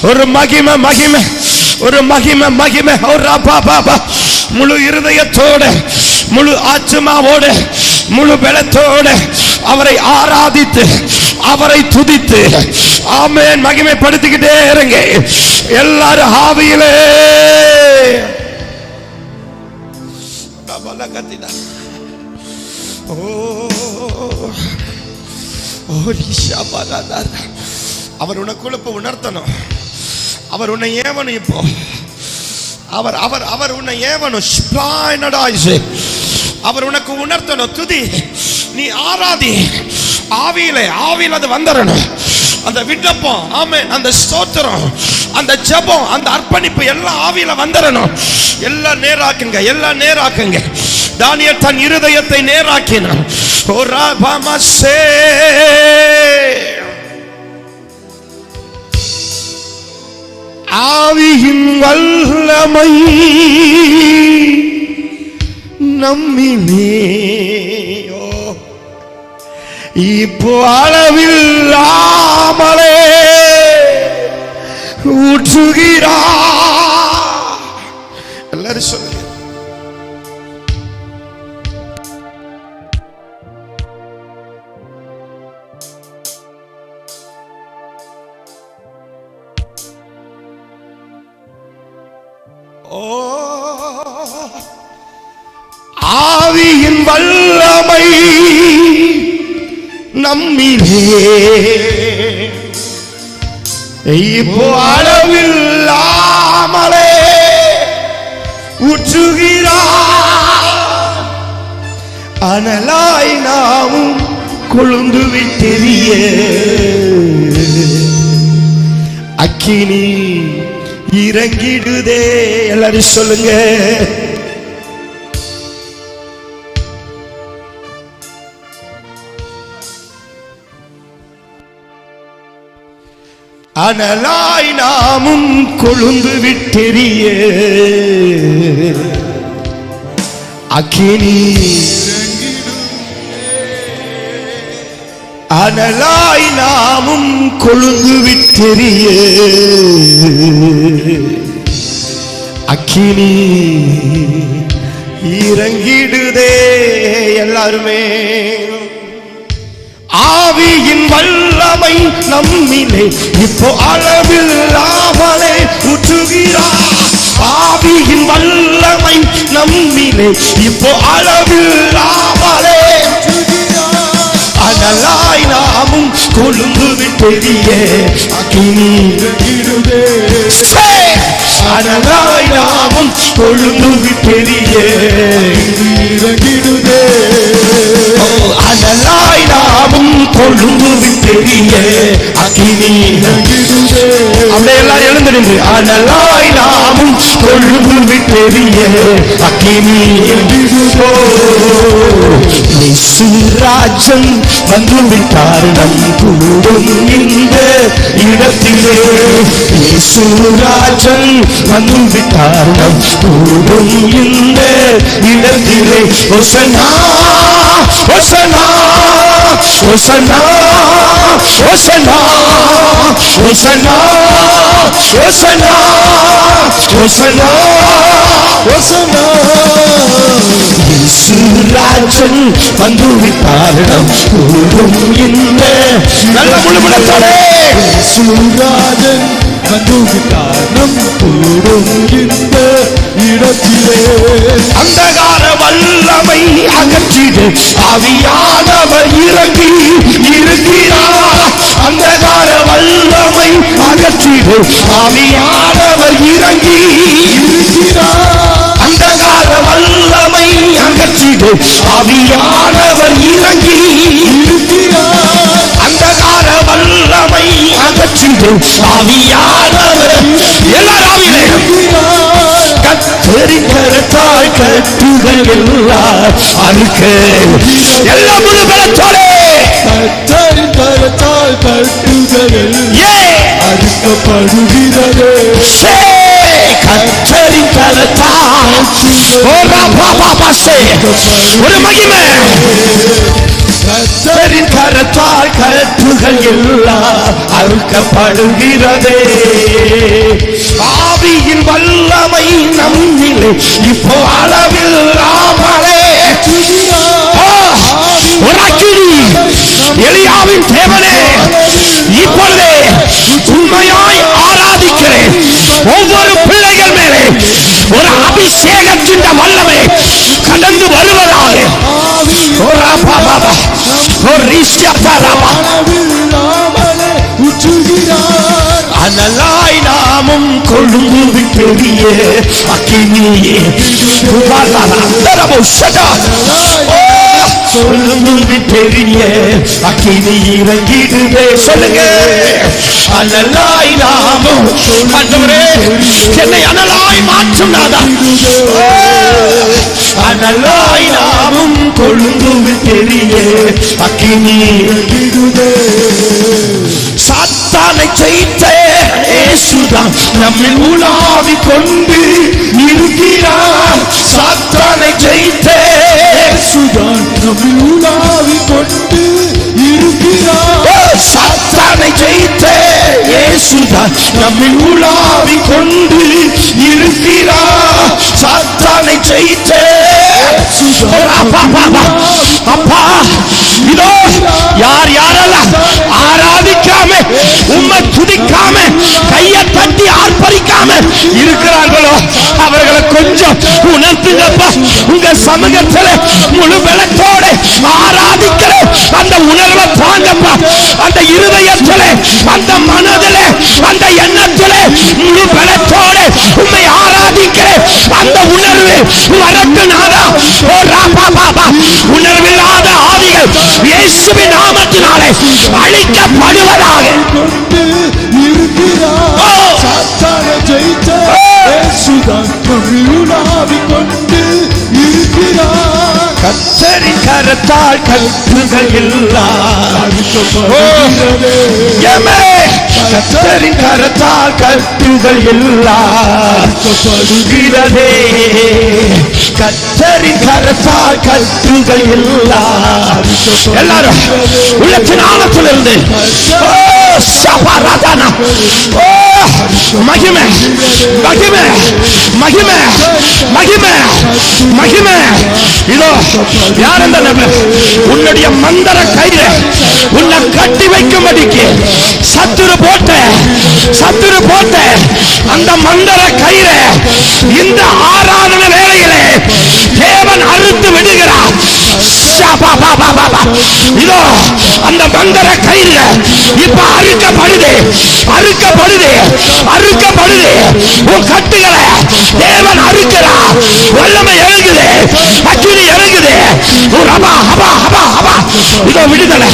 ஒரு மகிமை மகிமை ஒரு மகிமை மகிமை முழு இருதயத்தோடு முழு ஆத்துமாவோடு முழு பலத்தோடு அவரை ஆராதித்து அவரை துதித்து ஆமென் மகிமைப்படுத்திக்கிட்டே இருங்க எல்லாரும் ஆவியிலே. அவர் உனக்குள்ள உணர்த்தணும். அவர் உன்னை ஏவனும் இப்போ அவர் அவர் அவர் உன்னை ஏவனும். அவர் உனக்கு உணர்த்தணும். துதி, நீ ஆராதி ஆவியிலே. ஆவியில் அது வந்துடணும். அந்த விண்ணப்பம் ஆமென், அந்த ஸ்தோத்திரம், அந்த ஜெபம், அந்த அர்ப்பணிப்பு எல்லாம் ஆவியில வந்துடணும். எல்லாம் நேராக்குங்க, எல்லாம் நேராக்குங்க. தானியேல் தன் இருதயத்தை நேராக்கினான். ஆவியின் வல்லமை நம்மிலே இப்போ அளவில்லாமலே ஊற்றுகிறார். எல்லாரும் சொல்லுங்க. ஆவியின் வல்லமை நம்மிலே இப்போ அளவில்லாமலே ஊற்றுகிறார். அனலாய் நாமும் கொழுந்து விட்டெரிய அக்கினி இறங்கிடுதே. எல்லாரும் சொல்லுங்க. அனலாய் நாமும் கொழுந்து விட்டெரிய அக்கினி. அனலாய் நாமும் கொழுந்து விட்டெரிய அக்கினி இறங்கிடுதே. எல்லாருமே ஆவியின் வல்லமை நம்மிலே இப்போ அளவில்லாமலே ஊற்றுகிறார். ஆவியின் வல்லமை நம்மிலே இப்போ அளவில்லாமலே அனலாய் நாமும் கொழுந்து விட்டெரிய அக்கினி இறங்கிடுதே. அனலாய் நாமும் கொழுந்து விட்டெரிய இறங்கிடுதே. அனலாய் நாமும் கொழுந்து விட்டெரிய அக்கினி இறங்கிடுதே. அப்படியே எல்லாம் எழுந்து நின்று அனலாய் நாமும் கொழுந்து விட்டெரிய அக்கினி இறங்கிடுதோ. இயேசுராஜன் வந்துவிட்டார் நம் கூடும் இந்த இடத்திலே. இயேசுராஜன் வந்துவிட்டார் நம் கூடும் இந்த இடத்திலே. ஹோசன்னா ஹோசன்னா ஹோசன்னா ஹோசன்னா ஹோசன்னா ஹோசன்னா ஹோசன்னா ஹோசன்னா. இயேசுராஜன் வந்துவிட்டார் நம் கூடும் இந்த நல்ல முழுமனத்தோடே. இயேசுராஜன் வந்துவிட்டார் நம் கூடும் இந்த இடத்திலே. அந்தகார வல்லமை அகற்றிடு ஆவியானவர் இறங்கி இருக்கிறார். அந்தகார வல்லமை அகற்றிடு ஆவியானவர் இறங்கி இருக்கிறார். அந்தகார வல்லமை அகற்றிடு ஆவியானவர் இறங்கி இருக்கிறார். அந்தகார வல்லமை அகற்றிடு ஆவியானவர் எல்லாராவிலே கத்தரின் கரத்தால் கட்டுகள் எல்லாம் அறுக்க. எல்லா முழு பலத்தோடே கத்தரின் கரத்தால் கட்டுகள் அறுக்கப்படுகிறது. கத்தரின் கரத்தால் ஒரு மகிமை கர்த்தரின் கரத்தால் கட்டுகள் எல்லாம் அறுக்கப்படுகிறதே. ஆவியின் வல்லமை நம்மிலே இப்போ அளவில்லாமலே ஒரு அக்கினி எலியாவின் தேவனே இப்பொழுதே உண்மையாய் ஆராதிக்கிறேன் ஒவ்வொரு பிள்ளைகள் மேலே ஒரு அபிஷேகத்தின் வல்லமை கடந்து வருவதாக. அனலாய் நாமும் கொழுந்து பெரிய அக்கினியே கொழுந்து பெரிய அக்கினி இறங்கிடுவே. சொல்லுங்க, அனலாய் நாமும் என்னை அனலாய் மாற்றும் நாதா. அனலாய் நாமும் கொழுந்து பெரிய அக்கினி இறங்கிடுவே. சாத்தானை ஜெயித்த இயேசுதான் நம்மில் உலாவி கொண்டு இருக்கிறார். சாத்தானை ஜெயித்த இயேசுதான் நம்மில் உலாவி கொண்டு இருக்கிறார். சாத்தானை ஜெயித்த இயேசுதான் நம்மில் உலாவி கொண்டு இருக்கிறார். சாத்தானை ஜெயித்த அப்பா, இதோ யார் யாரெல்லாம் ஆராதிக்காம உம்மை துதிக்காம கையை தட்டி ஆர்ப்பரிக்காம இருக்கிறார்களோ அவர்களை கொஞ்சம் உணர்த்துங்கப்பா. உங்க சமூகத்தில் முழு பலத்தோட ஆராதிக்கிற அந்த உணர்வை தாங்கப்பா. அந்த இருதயத்தில், அந்த மனதில், அந்த எண்ணத்தில் முழு பலத்தோட உம்மை ஆராதிக்கிற அந்த உணர்வு வரட்டு நாதா. ஓ ராபா பாபா, உணர்வில்லாத ஆவிகள் இயேசுவின் நாமத்தினாலே அழிக்கப்படுவதாக. சாத்தானை ஜெயித்த இயேசுதான் நம்மில் உலாவி கொண்டு இருக்கிறார். கர்த்தரின் கரத்தால் கட்டுகள் எல்லாம் கர்த்தரின் கரத்தால் கட்டுகள் எல்லாம் படுகிறதே. கர்த்தரின் கரத்தால் கட்டுகள் எல்லாம் எல்லாரும் உள்ளத்தின் ஆழத்திலிருந்து மகிமை மகிமை மகிமை மகிமை மகிமை. இதோ யார் அந்த நபர்? உன்னுடைய மந்திர கயிறு உன்னை கட்டி வைக்கும்படிக்கு சத்துரு போட்ட அந்த மந்திர கயிறு இந்த ஆராதனை வேளையிலே தேவன் அறுத்து விடுகிறார். இதோ அந்த மந்திர கயிறு இப்ப அறுக்கப்படுது. உன் கட்டுகளை தேவன் அறுக்கிறார். வல்லமை இறங்குது, அக்கினி இறங்குது. இதோ விடுதலை,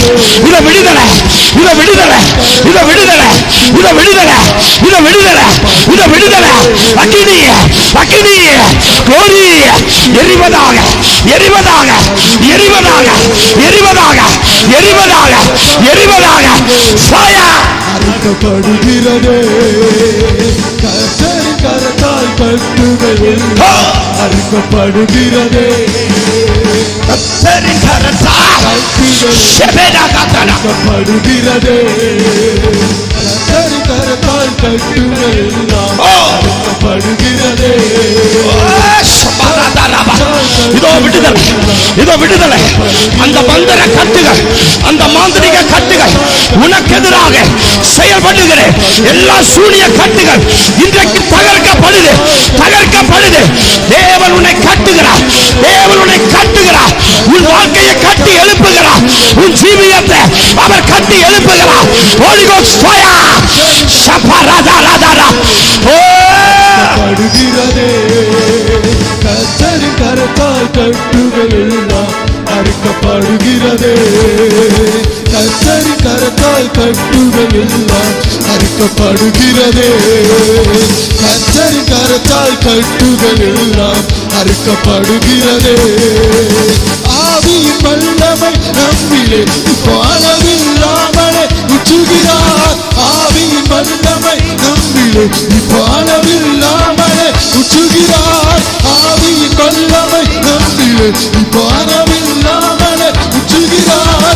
இதோ விடுதலை, இதோ விடுதலை, இதோ விடுதலை, இதோ விடுதலை, இதோ விடுதலை, இதோ விடுதலை. அக்கினி அக்கினி கோரி எரிவதாக எரிவதாக எரிவதாக எரிவதாக எரிவதாக எரிவதாக ஃபயர். அறுக்கப்படுகிறதே. கர்த்தரின் கரத்தால் கட்டுகள் எல்லாம் அறுக்கப்படுகிறதே. கர்த்தரின் கரத்தால் அறுக்கப்படுகிறதே. கர்த்தரின் கரத்தால் கட்டுகள் எல்லாம் அறுக்கப்படுகிறதே. இதோ விடுதலை, இதோ விடுதலை. அந்த மந்திர கட்டுகள், அந்த மாந்திரிக கட்டுகள், உனக்கு எதிராக செயல்படுகிற எல்லா சூனிய கட்டுகள் இன்றைக்கு தகர்க்கப்படுது, தகர்க்கப்படுது. தேவன் உன்னை கட்டுகிறார், தேவன் உன்னை கட்டுகிறார். உன் வாழ்க்கையை கட்டி எழுப்புகிறார், உன் ஜீவியத்தை அவர் கட்டி எழுப்புகிறார். Holy Ghost fire. கர்த்தரின் கரத்தால் கட்டுகள் எல்லாம் அறுக்கப்படுகிறதே. கர்த்தரின் கரத்தால் கட்டுகள் எல்லாம் அறுக்கப்படுகிறதே. கர்த்தரின் கரத்தால் கட்டுகள் எல்லாம் அறுக்கப்படுகிறதே. ஆவியின் வல்லமை நம்மிலே அளவில்லாமலே ஊற்றுகிறார். ஆவியின் வல்லமை நம்மிலே அளவில்லாமலே ஊற்றுகிறார். ஆவியின் வல்லமை நம்மிலே அளவில்லாமலே ஊற்றுகிறார்.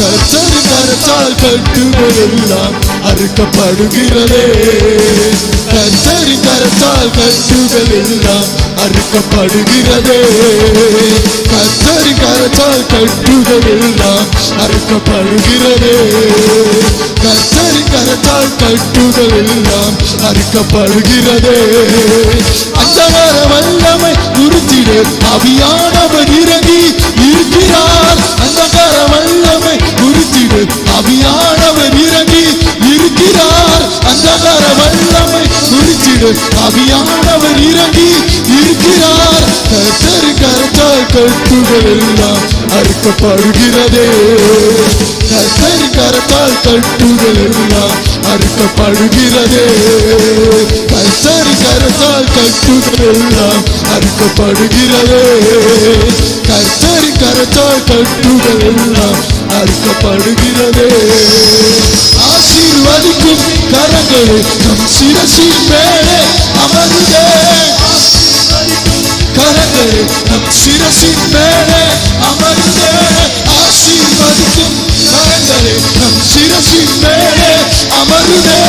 கர்த்தரின் கரத்தால் கட்டுகள் எல்லாம் அறுக்கப்படுகிறதே. கர்த்தரின் கரத்தால் கட்டுகள் எல்லாம் அறுக்கப்படுகிறதே. கர்த்தரின் கரத்தால் கட்டுகள் எல்லாம் அறுக்கப்படுகிறதே. கர்த்தரின் கரத்தால் கட்டுகள் எல்லாம் அறுக்கப்படுகிறதே. அந்தகார வல்லமை உறுத்திட ஆவியானவர் இறங்கி இருக்கிறார். அந்தகார வல்லமை உறுத்திட ஆவியானவர் இறங்கி இருக்கிறார். அந்தகார வல்லமை உறுத்திட ஆவியானவர் இறங்கி இருக்கிறார். கர்த்தரின் கரத்தால் கட்டுகள் எல்லாம் அறுக்கப்படுகிறதே. கர்த்தரின் கரத்தால் கட்டுகள் எல்லாம் அறுக்கப்படுகிறதே. கர்த்தரின் கரத்தால் கட்டுகள் எல்லாம் அறுக்கப்படுகிறதே. கர்த்தரின் கரத்தால் கட்டுகள் எல்லாம் அறுக்கப்படுகிறதே. ஆசீர்வதிக்கும் கரங்களே நம் சிரசின் மேலே அமருதே. கரங்களே நம் சிரசின் மேலே அமருதே. ஆசீர்வதிக்கும் கரங்களே நம் சிரசின் மேலே அமருதே.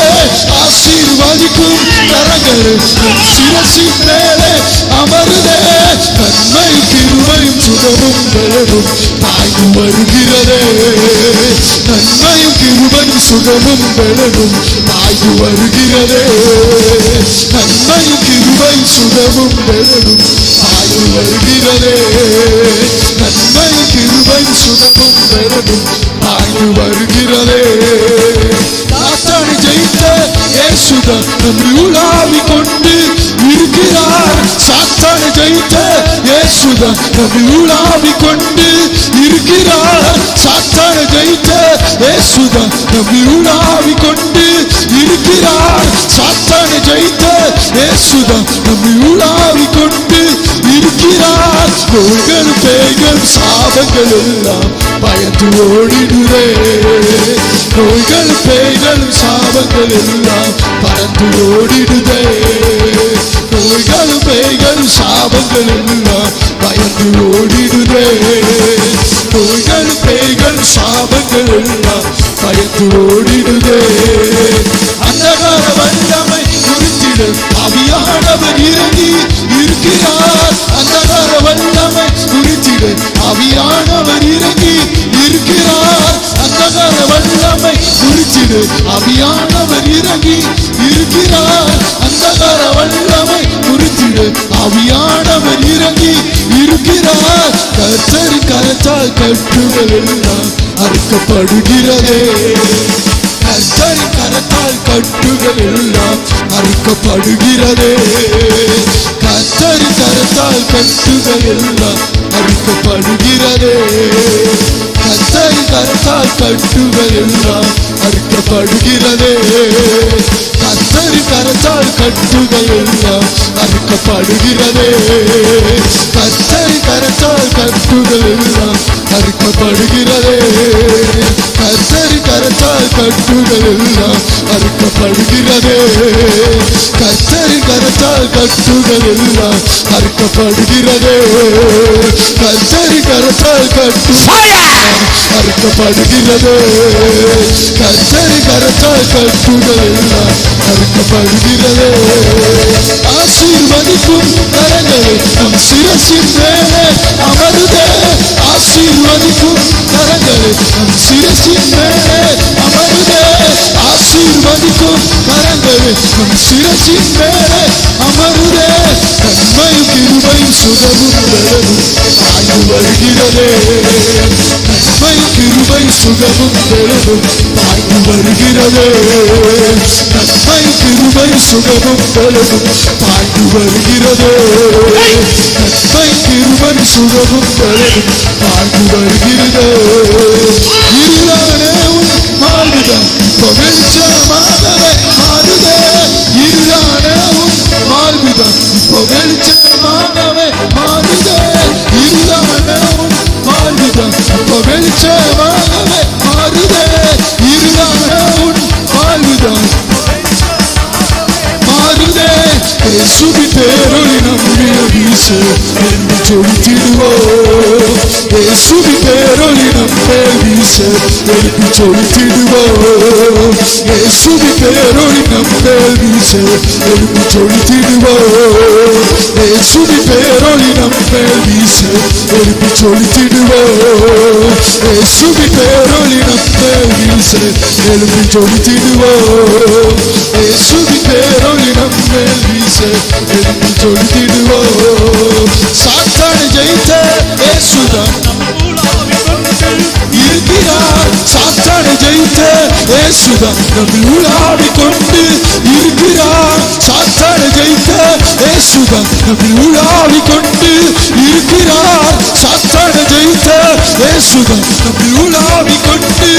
ஆசீர்வதிக்கும் கரங்களே நம் சிரசின் மேலே அமருதே. நன்மையும் கிருபையும் சுகமும் பலனும் பாய்ந்து வருகிறதே. நன்மையும் கிருபையும் சுகமும் பலனும் பாய்ந்து வருகிறதே. நன்மையும் கிருபையும் சுகமும் பலனும் பாய்ந்து வருகிறதே. நன்மையும் கிருபையும் சுகமும் பலனும் பாய்ந்து வருகிறதே. சாத்தானை ஜெயித்த இயேசுதான் நம்மை உலாவிக் கொண்டு இருக்கிறார். சாத்தானை ஜெயித்த இயேசுதான் நம்மை உலாவிக் கொண்டு இருக்கிறார். சாத்தானை ஜெயித்த இயேசுதான் நம்மை உலாவிக் கொண்டு இருக்கிறார். சாத்தானை ஜெயித்த இயேசுதான் நம்மை உலாவிக் கொண்டு இருக்கிறார். நோய்கள் பேய்கள் சாபங்கள் எல்லாம் பயந்து ஓடிடுதே. நோய்கள் பேய்கள் சாபங்கள் எல்லாம் பறந்து ஓடிடுதே. நோய்கள் பேய்கள் சாபங்கள் எல்லாம் பயந்து ஓடிடுதே. நோய்கள் பேய்கள் சாபங்கள் எல்லாம் பயந்து ஓடிடுதே. அந்தகார வல்லமை குறித்திட ஆவியானவர் இறங்கி இருக்கிறார். அந்தகார வல்லமை குறித்திட ஆவியானவர் இறங்கி இருக்கிறார். அந்தகார வல்லமை குறித்திட ஆவியானவர் இறங்கி இருக்கிறார். அந்தகார வல்லமை குறித்திட ஆவியானவர் இறங்கி இருக்கிறார். கர்த்தரின் கரத்தால் கட்டுகள் எல்லாம் அறுக்கப்படுகிறதே. கர்த்தரின் கரத்தால் கட்டுகள் எல்லாம் அறுக்கப்படுகிறதே. கர்த்தரின் கரத்தால் கட்டுகள் எல்லாம் அறுக்கப்படுகிறதே. கர்த்தரின் கரத்தால் கட்டுகள் எல்லாம் அறுக்கப்படுகிறதே. கர்த்தரின் கரத்தால் கட்டுகள் எல்லாம் அறுக்கப்படுகிறதே. கர்த்தரின் கரத்தால் கட்டுகள் எல்லாம் அறுக்கப்படுகிறதே. கர்த்தரின் கரத்தால் கட்டுகள் எல்லாம் அறுக்கப்படுகிறதே. கர்த்தரின் கரத்தால் கட்டுகள் எல்லாம் அறுக்கப்படுகிறதே. கர்த்தரின் கரத்தால் கட்டுகள் அறுக்கப்படுகிறதே. கர்த்தரின் கரத்தால் கட்டுகள் எல்லாம் அறுக்கப்படுகிறதே. ஆசீர்வதிக்கும் கரங்களே நம் சிரசின் மேலே அமருதே. ஆசீர்வதிக்கும் கரங்களே நம் சிரசின் மேலே அமருதே. ஆசீர்வதிக்கும் கரங்களே நம் சிரசின் மேலே அமருதே. நன்மையும் கிருபையும் சுகமும் பலனும் பாய்ந்து வருகிறதே. நன்மையும் கிருபையும் சுகமும் பலனும் பாய்ந்து வருகிறதே. நன்மையும் கிருபையும் சுகமும் பலனும் பாய்ந்து வருகிறதே. நன்மையும் கிருபையும் சுகமும் பலனும் பாய்ந்து வருகிறதே. இருளானே உன் வாழ்வுதான் இப்போ வெளிச்சமாகவே மாறுதே. இருளானே உன் வாழ்வுதான் இப்போ வெளிச்சமாகவே மாறுதே. இருளானே உன் வாழ்வுதான் இப்போ வெளிச்சமாகவே மாறுதே. இருளானே உன் வாழ்வுதான் மாறுதே. இயேசுவின் பேரொளி நம்முடைய வீசு என்று சொல்லிடுவோம். இயேசுவின் பேரொளி வீச எழுப்பி சொலுத்திடுவோம். இயேசுவின் பேரொளி நம்மேல் வீச எழுப்பி சொலுத்திடுவோம். இயேசுவின் பேரொளி நம்மேல் வீச எழுப்பி சொலுத்திடுவோம். இயேசுவின் பேரொளி நம்மேல் வீச எழுப்பி சொலுத்திடுவோம். இயேசுவின் பேரொளி நம்மேல் வீச எழுப்பி சொலுத்திடுவோம். சாத்தானை ஜெயித்த இயேசுதான் இருக்கிறார். சாத்தானை ஜெயித்த இயேசுதான் நம்மில் உலாவிக் கொண்டு இருக்கிறார். சாத்தானை ஜெயித்த இயேசுதான் நம்மில் உலாவிக் கொண்டு இருக்கிறார். சாத்தானை ஜெயித்த இயேசுதான் நம்மில் உலாவிக் கொண்டு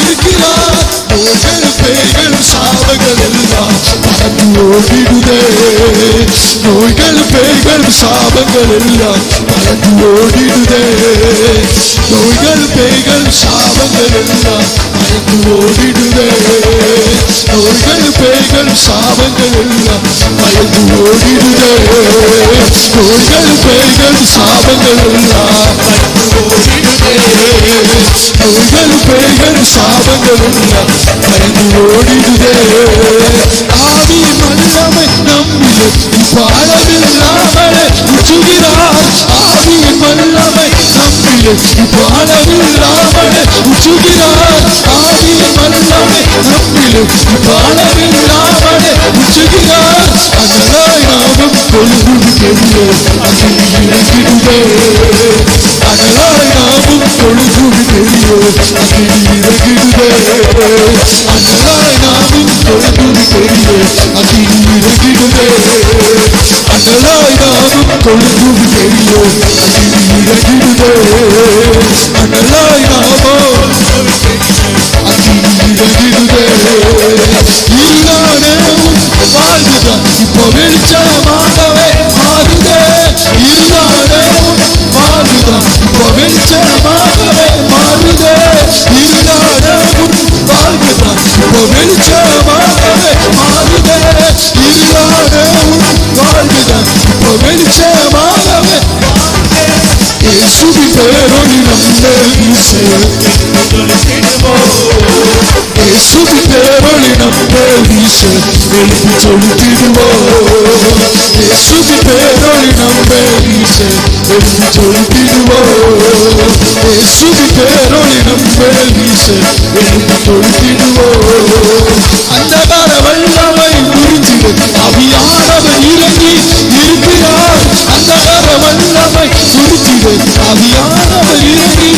இருக்கிறார். நோய்கள் பேய்கள் சாபங்கள் எல்லாம் பறந்து ஓடிடுதே. நோய்கள் பேய்கள் சாபங்கள் எல்லாம் பறந்து ஓடிடுதே. நோய்கள் பேய்கள் சாபங்கள் எல்லாம் பறந்து ஓடிடுதே. நோய்கள் பேய்கள் சாபங்கள் எல்லாம் பயந்து ஓடிடுதே. நோய்கள் பேய்கள் சாபங்கள் எல்லாம் பயந்து ஓடிடுதே. நோய்கள் பேய்கள் சாபங்கள் எல்லாம் பயந்து ஓடிடுதே. ஆவியின் வல்லமை நம்மிலே பாழவில்லாமலே உச்சுகிறார். ஆவியின் வல்லமை நம்மிலே பாழவில்லாமலே உச்சுகிறார். ஆவியின் வல்லமை நம்மிலே பாழவில்லாமலே உச்சுகிறார். அனலாய் நாமும் கொழுகுவி பெரிய அகில் இறங்கிடுவே. அனலாய் நாமும் கொழுகுவி பெரிய அகில் இறங்கிடுவே. அனலாய் நாமும் கொழுகுவி பெரிய அகில் இறங்கிடுவே. அனலாய் நாமும் கொழுகுவி பெரிய அகில் இறங்கிடுவே. அனலாய் நாமும் அகில் இறங்கிடுவே. இருளானே உன் வாழ்வுதான் இப்போ வெளிச்சமாகவே மாறுதே. இருளானே உன் வாழ்வுதான் இப்போ வெளிச்சமாகவே மாறுதே. இருளானே உன் வாழ்வுதான் இப்போ வெளிச்சமாகவே மாறுதே. இருளானே உன் வாழ்வுதான் இப்போ வெளிச்சமாகவே மாறுதே. இயேசுவின் பேரொளி நம்மேல் வீச இயேசுவின் பேரொளி நம்மேல் வீச எழுப்பி சொலுத்திடுவோம். இயேசுவின் பேரொளி நம்மேல் வீச எழுப்பி சொலுத்திடுவோம். இயேசுவின் பேரொளி நம்மேல் வீச எழுப்பி சொலுத்திடுவோம். அந்தகார வல்லமை முறிந்திட ஆவியானவர் இறங்கி இருக்கிறார். அந்தகார வல்லமை முறிந்திட ஆவியானவர் இறங்கி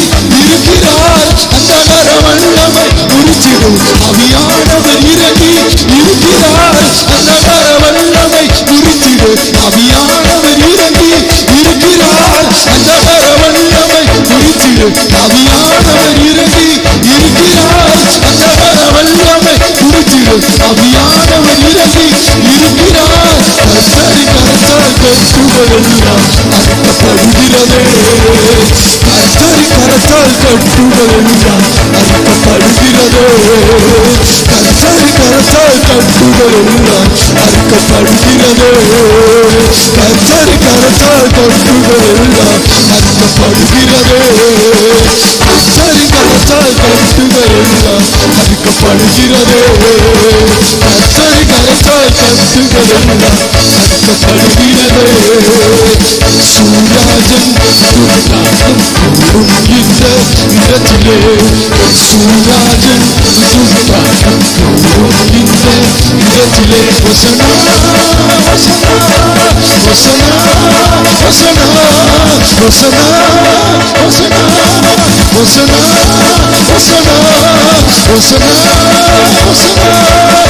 இருக்கிறார். அந்தகார வல்லமை முறிந்திட ஆவியானவர் இறங்கி இருக்கிறார். அந்தகார வல்லமை முறிந்திட ஆவியானவர் இறங்கி இருக்கிறார். அந்தகார வல்லமை முறிந்திட ஆவியானவர் இறங்கி இருக்கிறார். அந்தகார வல்லமை முறிந்திட ஆவியானவர் இறங்கி இருக்கிறார். கர்த்தரின் கரத்தால் கட்டுகள் எல்லாம் அறுக்கப்படுகிறதே. கர்த்தரின் கரத்தால் கட்டுகள் எல்லாம் அறுக்கப்படுகிறதே. கர்த்தரின் கரத்தால் கட்டுகள் எல்லாம் அறுக்கப்படுகிறதே. கர்த்தரின் கரத்தால் கட்டுகள் எல்லாம் அறுக்கப்படுகிறதே. கர்த்தரின் கரத்தால் கட்டுகள் எல்லாம் அறுக்கப்படுகிறதே. கர்த்தரின் கரத்தால் கட்டுகள் எல்லாம் அறுக்கப்படுகிறதே. சூராஜன் துர்நாகம் கூடும் இந்த இடத்திலே. சூராஜன் துர்நாகம் கூடும் இந்த இடத்திலே. வசனா வசனா வசனா வசனா வசனா வசனா வசனா வசனா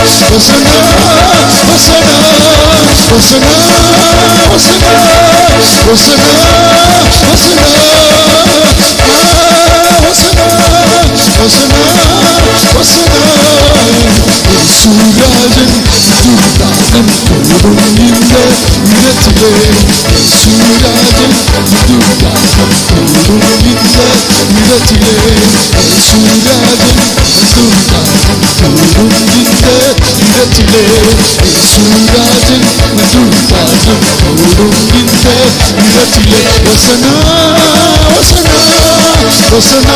வசனா வசனா வசனா வசனா வசனா வசனா சூராஜன் துர்நாகம் கூடும் இந்த இடத்திலே. சூராஜன் துர்நாகம் கூடும் இந்த இடத்திலே. சூராஜன் துர்நாகம் கூடும் இந்த இடத்திலே. சூராஜன் துர்நாகம் கூடும் இந்த இடத்திலே. வசனா வசனா வசனா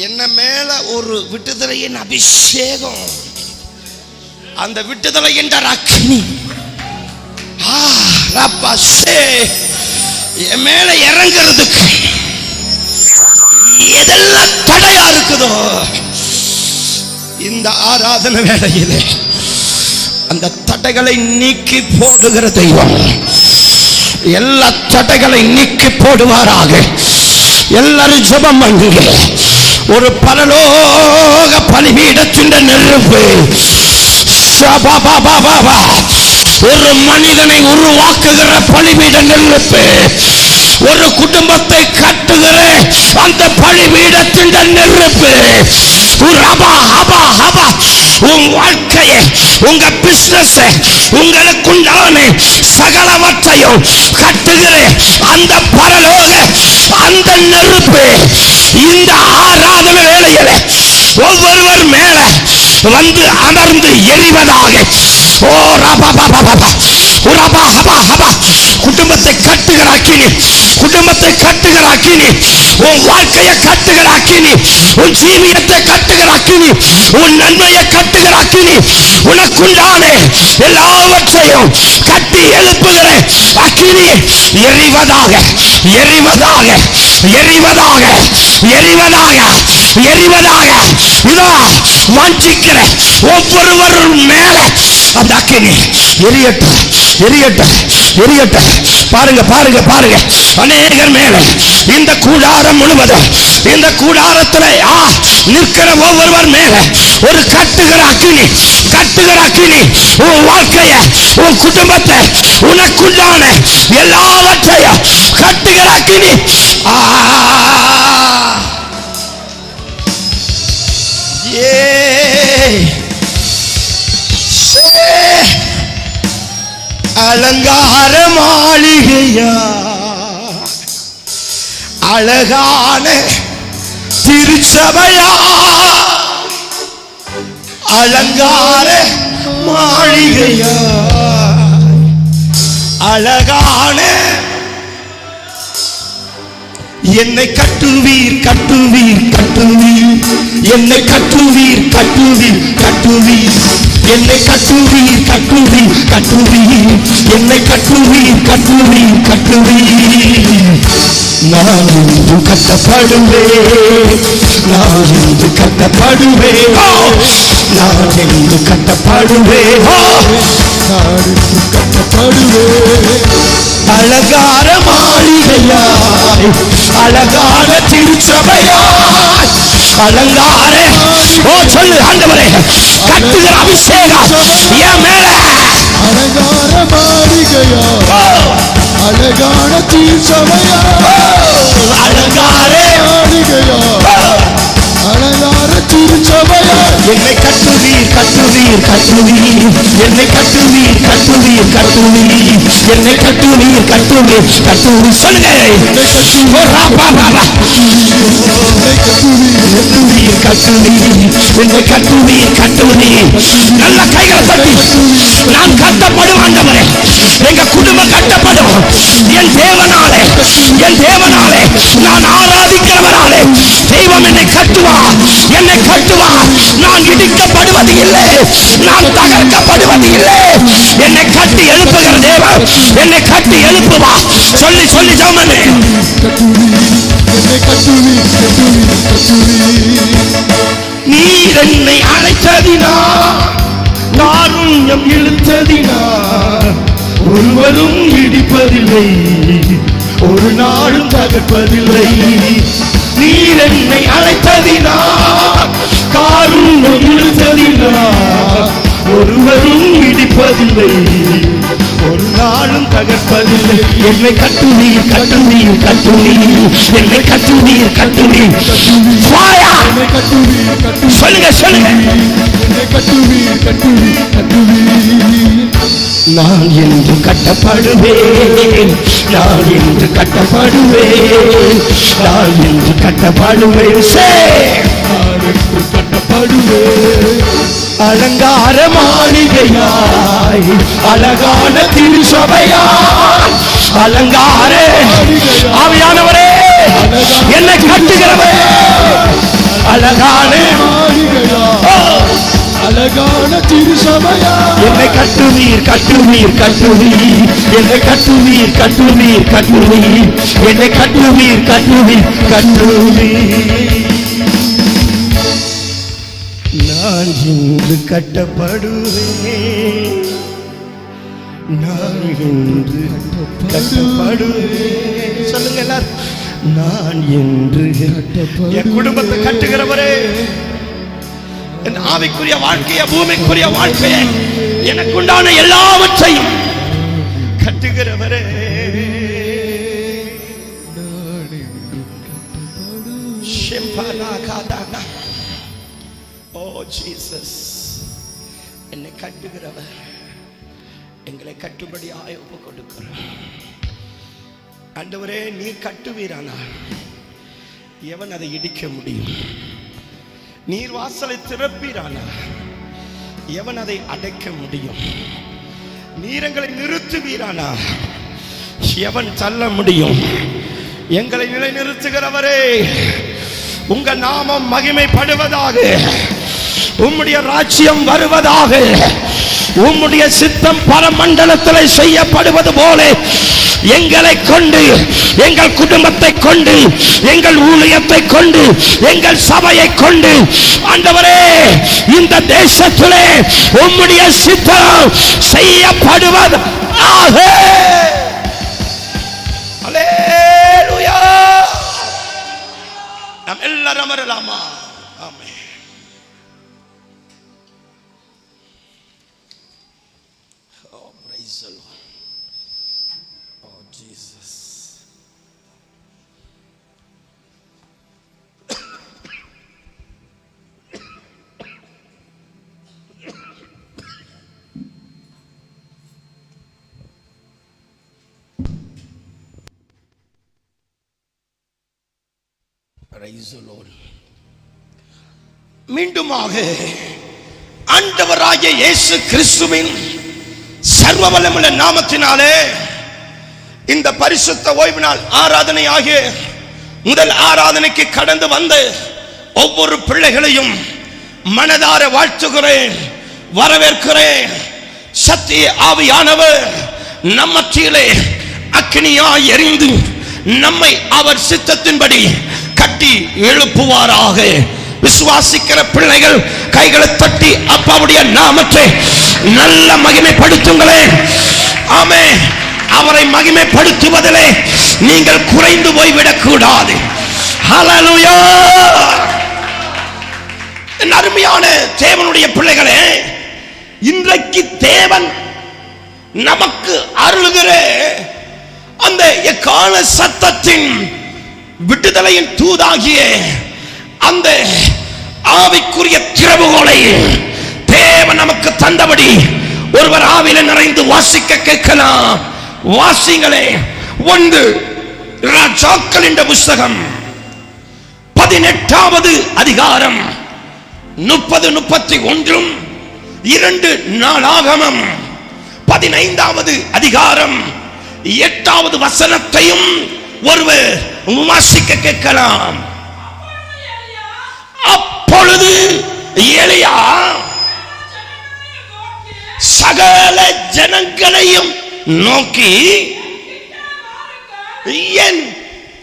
என்ன மேல ஒரு விட்டுதலையின் அபிஷேகம், அந்த விட்டுதலை என்ற அக்கினி என் மேல இறங்குறதுக்கு எதெல்லாம் தடையா இருக்குதோ இந்த ஆராதனை வேளையிலே அந்த தடைகளை நீக்கி போடுகிற தெய்வம் எல்லா தடைகளை நீக்கி போடுவாராக. எல்லாரும் ஜெபம் பண்ணுங்க. ஒரு பரலோக பலிபீடத்தின் நெருப்பு ஒரு மனிதனை உருவாக்குகிற பலிபீட நெருப்பு, ஒரு குடும்பத்தை கட்டுகிற அந்த பலிபீடத்தின் நெருப்பு, உன் வாழ்க்கையை, உங்க பிசினஸ், உங்களுக்குண்டான சகலவற்றையும் கட்டுகிற அந்த பரலோக அந்த நெருப்பு இந்த ஆராதனை வேளையில ஒவ்வொருவர் மேல வந்து அமர்ந்து எரிவதாக. ஓ ரபா குடும்பத்தை கட்டுகிற அக்கினி, குடும்பத்தை கட்டுகிற அக்கினி, உன் வாழ்க்கையை கட்டுகிற அக்கினி, உன் ஜீவியத்தை கட்டுகிற அக்கினி, உன் நன்மையை கட்டுகிற அக்கினி, உனக்குண்டான எல்லாவற்றையும் கட்டி எழுப்புகிற அக்கினி எரிவதாக, எரிவதாக, எரிவதாக, எரிவதாக, எரிவதாக. இதோ வாஞ்சிக்கிற ஒவ்வொருவரும் மேல அந்த அக்கினி எரியட்டும், எரியட்டும், எரியட்டும். பாருங்க பாருங்க பாருங்க, அநேகர் மேல இந்த கூடாரம் முழுவதும், இந்த கூடாரத்தில் நிற்கிற ஒவ்வொருவர் மேல ஒரு கட்டுகிற அக்கினி, கட்டுகிற அக்கினி உன் வாழ்க்கைய, உன் குடும்பத்தை, உனக்குண்டான எல்லாவற்றையும் கட்டுகிற அக்கினி. அலங்கார மாளிகையா, அழகான திருச்சபையா, அலங்கார மாளிகையா, அழகான என்னை கட்டுவீர், கட்டுவீர், கட்டுவீர், என்னை கட்டுவீர், கட்டுவீர், கட்டுவீர், என்னை கட்டுவீர், கட்டுவீர், கட்டுவீர், என்னை கட்டுவீர், கட்டுவீர், கட்டுவீர். நான் என்று கட்டப்படுவேன், நான் என்று கட்டப்படுவேன், நான் என்று கட்டப்படுவேன், நான் என்று கட்டப்படுவேன். அழகான மாளிகையாய், அழகான திருச்சபையாய், அலங்கார ஓ சொல்லு ஆண்டவரே, கட்டுகிற அபிஷேகம் என் மேல. அலங்கார மாளிகையாய், அழகான திருச்சபையாய், அலங்கார மாளிகையாய், அழகான திருச்சபையாய். என்னை கட்டுவீர், கட்டுவீர், கட்டுவீர், என்னை கட்டுவீர், கட்டுவீர், கட்டுவீர், என்னை கட்டுவீர், கட்டுவீர், கட்டுவீர். சொல்லுங்க. என்னை கட்டுவீர், கட்டுவீர். நல்ல கைகளை தட்டி நான் கட்டப்படும் ஆண்டவரே, எங்க குடும்பம் கட்டப்படும். என் தேவனாலே, என் தேவனாலே, நான் ஆராதிக்கிறவனாலே தெய்வம் என்னை கட்டுவா, என்னை கட்டுவா. நான் இடிக்கப்படுவது இல்லை, நான் தகர்க்கப்படுவது இல்லை. என்னை கட்டி எழுப்புகிற தேவன் என்னை கட்டி எழுப்புவா. சொல்லி சொல்லி ஜெபமே. என்னை கட்டுவி, கட்டுவி, கட்டுவி. நீர் என்னை அழைத்ததினா, காருண்யம் இழுத்ததினா, ஒருவரும் இடிப்பதில்லை, ஒரு நாளும் தகர்ப்பதில்லை. நீர் என்னை அழைத்ததினா, காருண்யம் இழுத்ததினா, ஒருவரும் இடிப்பதில்லை, ஒரு நாளும் தகர்ப்பதில்லை. என்னை கட்டுவீர், கட்டுவீர், கட்டுவீர், என்னை கட்டுவீர், கட்டுவீர். சொல்லுங்க சொல்லுங்க. என்னை கட்டுவீர், கட்டுவீர், கட்டுவீர். நான் என்று கட்டப்படுவேன், நான் என்று கட்டப்படுவேன், நான் என்று கட்டப்படுவேன், நான் என்று கட்டப்படுவேன். அலங்கார மாளிகையாய், அழகான திருச்சபையாய், அலங்கார ஆவியானவரே, என்னை கட்டுகிறவரே, அழகான மாளிகையா அழகான திருசபையா என்னை கட்டுவீர் கட்டுவீர் கட்டுவீர் என்னை கட்டுவீர் கட்டுவீர் கட்டுவீர் என்னை கட்டுவீர் கட்டுவீர் கட்டுவீர் நான் இன்று கட்டப்படுவேன் நான் இன்று கட்டப்படுவேன் சொல்லுங்க எல்லாரும் நான் என்று என் குடும்பத்தை கட்டுகிறவரே என் ஆவிக்குரிய வாழ்க்கைய பூமிக்குரிய வாழ்க்கைய எனக்குண்டான எல்லாவற்றையும் கட்டுகிறவரே ஓ ஜீசஸ் என்னை கட்டுகிறவர் எங்களை கட்டும்படியாய் ஒப்பு கொடுக்கிறோம் ஆண்டவரே நீ கட்டுவீரானால் எவன் அதை இடிக்க முடியும் நீர் வாசலை திறப்பீரானால் எவன் அதை அடைக்க முடியும் நீர் எங்களை நிறுத்துவீரானால் எவன் தள்ள முடியும் எங்களை நிலைநிறுத்துகிறவரே உங்க நாமம் மகிமைப்படுவதாக உம்முடைய ராஜ்யம் வருவதாக உம்முடைய சித்தம் பரமண்டலத்தில் செய்யப்படுவது போல எங்களை கொண்டு எங்கள் குடும்பத்தை கொண்டு எங்கள் ஊழியத்தை கொண்டு எங்கள் சபையை கொண்டு ஆண்டவரே இந்த தேசத்திலே உம்முடைய சித்தம் செய்யப்படுவதாக அல்லேலூயா நாம் எல்லாரும் அமரலாமா ஆமென் oh praise the Lord oh Jesus praise the Lord மீண்டுமாக ஆண்டவராகிய இயேசு கிறிஸ்துவின் சர்வ வல்லமையுள்ள நாமத்தினாலே இந்த பரிசுத்த ஓய்வு நாள் ஆராதனை ஆகிய முதல் ஆராதனைக்கு கடந்து வந்த ஒவ்வொரு பிள்ளைகளையும் மனதார வாழ்த்துகிறேன் வரவேற்கிறேன் சத்திய ஆவியானவர் நம் மத்தியிலே அக்கினியாய் எரிந்து நம்மை அவர் சித்தத்தின்படி கட்டி எழுப்புவாராக விசுவாசிக்கிற பிள்ளைகள் கைகளை தட்டி அப்பாவுடைய நாமத்தை நல்ல மகிமைப்படுத்துங்களேன் ஆமென் அவரை மகிமைப்படுத்துவதிலே நீங்கள் குறைந்து போய்விடக் கூடாது ஹல்லேலூயா அருமையான தேவனுடைய பிள்ளைகளே இன்றைக்கு தேவன் நமக்கு அருளுகிற அந்த எக்கால சத்தத்தின் விடுதலையின் தூதாகிய அந்த ஆவிக்குரிய திறவுகோலை தேவன் நமக்கு தந்தபடி ஒருவர் ஆவியில நிறைந்து வாசிக்க கேட்கலாம் வாசிங்களே 1 ராஜாக்களின் புத்தகம் 18வது அதிகாரம் 30-31 2 நாளாகமம் 15வது அதிகாரம் 8வது வசனத்தையும் ஒருவர் வாசிக்க கேட்கலாம் அப்பொழுது எலியா சகல ஜனங்களையும் நோக்கி என்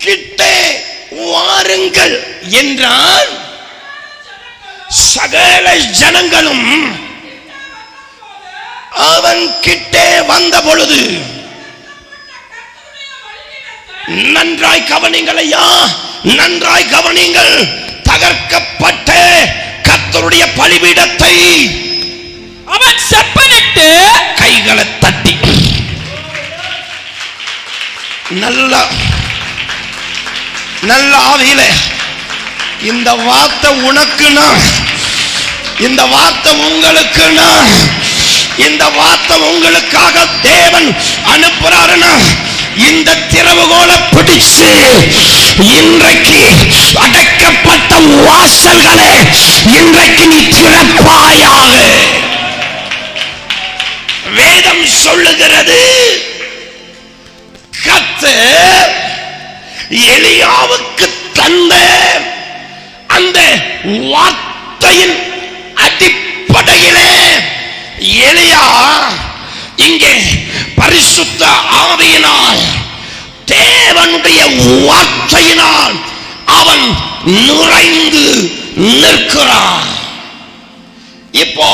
கிட்டே வாருங்கள் என்றார் சகல ஜனங்களும் அவன் கிட்டே வந்த பொழுது நன்றாய் கவனிங்கள் ஐயா நன்றாய் கவனிங்கள் தகர்க்கப்பட்ட கர்த்தருடைய பலிபீடத்தை அவன் செப்பனிட்டு கைகளை தட்டி நல்ல நல்ல ஆவியில இந்த வார்த்தை உனக்குனா இந்த வார்த்தை உங்களுக்குனா இந்த வார்த்தை உங்களுக்காக தேவன் அனுப்புறாருன்னா இந்த திறவுகோலை பிடிச்சு இன்றைக்கு அடைக்கப்பட்ட வாசல்களை இன்றைக்கு நீ திறப்பாயாக வேதம் சொல்லுகிறது கர்த்தர் எலியாவுக்கு தந்த அந்த எலியா இங்கே பரிசுத்த ஆவியினால் தேவனுடைய வார்த்தையினால் அவன் நிறைந்து நிற்கிறான். இப்போ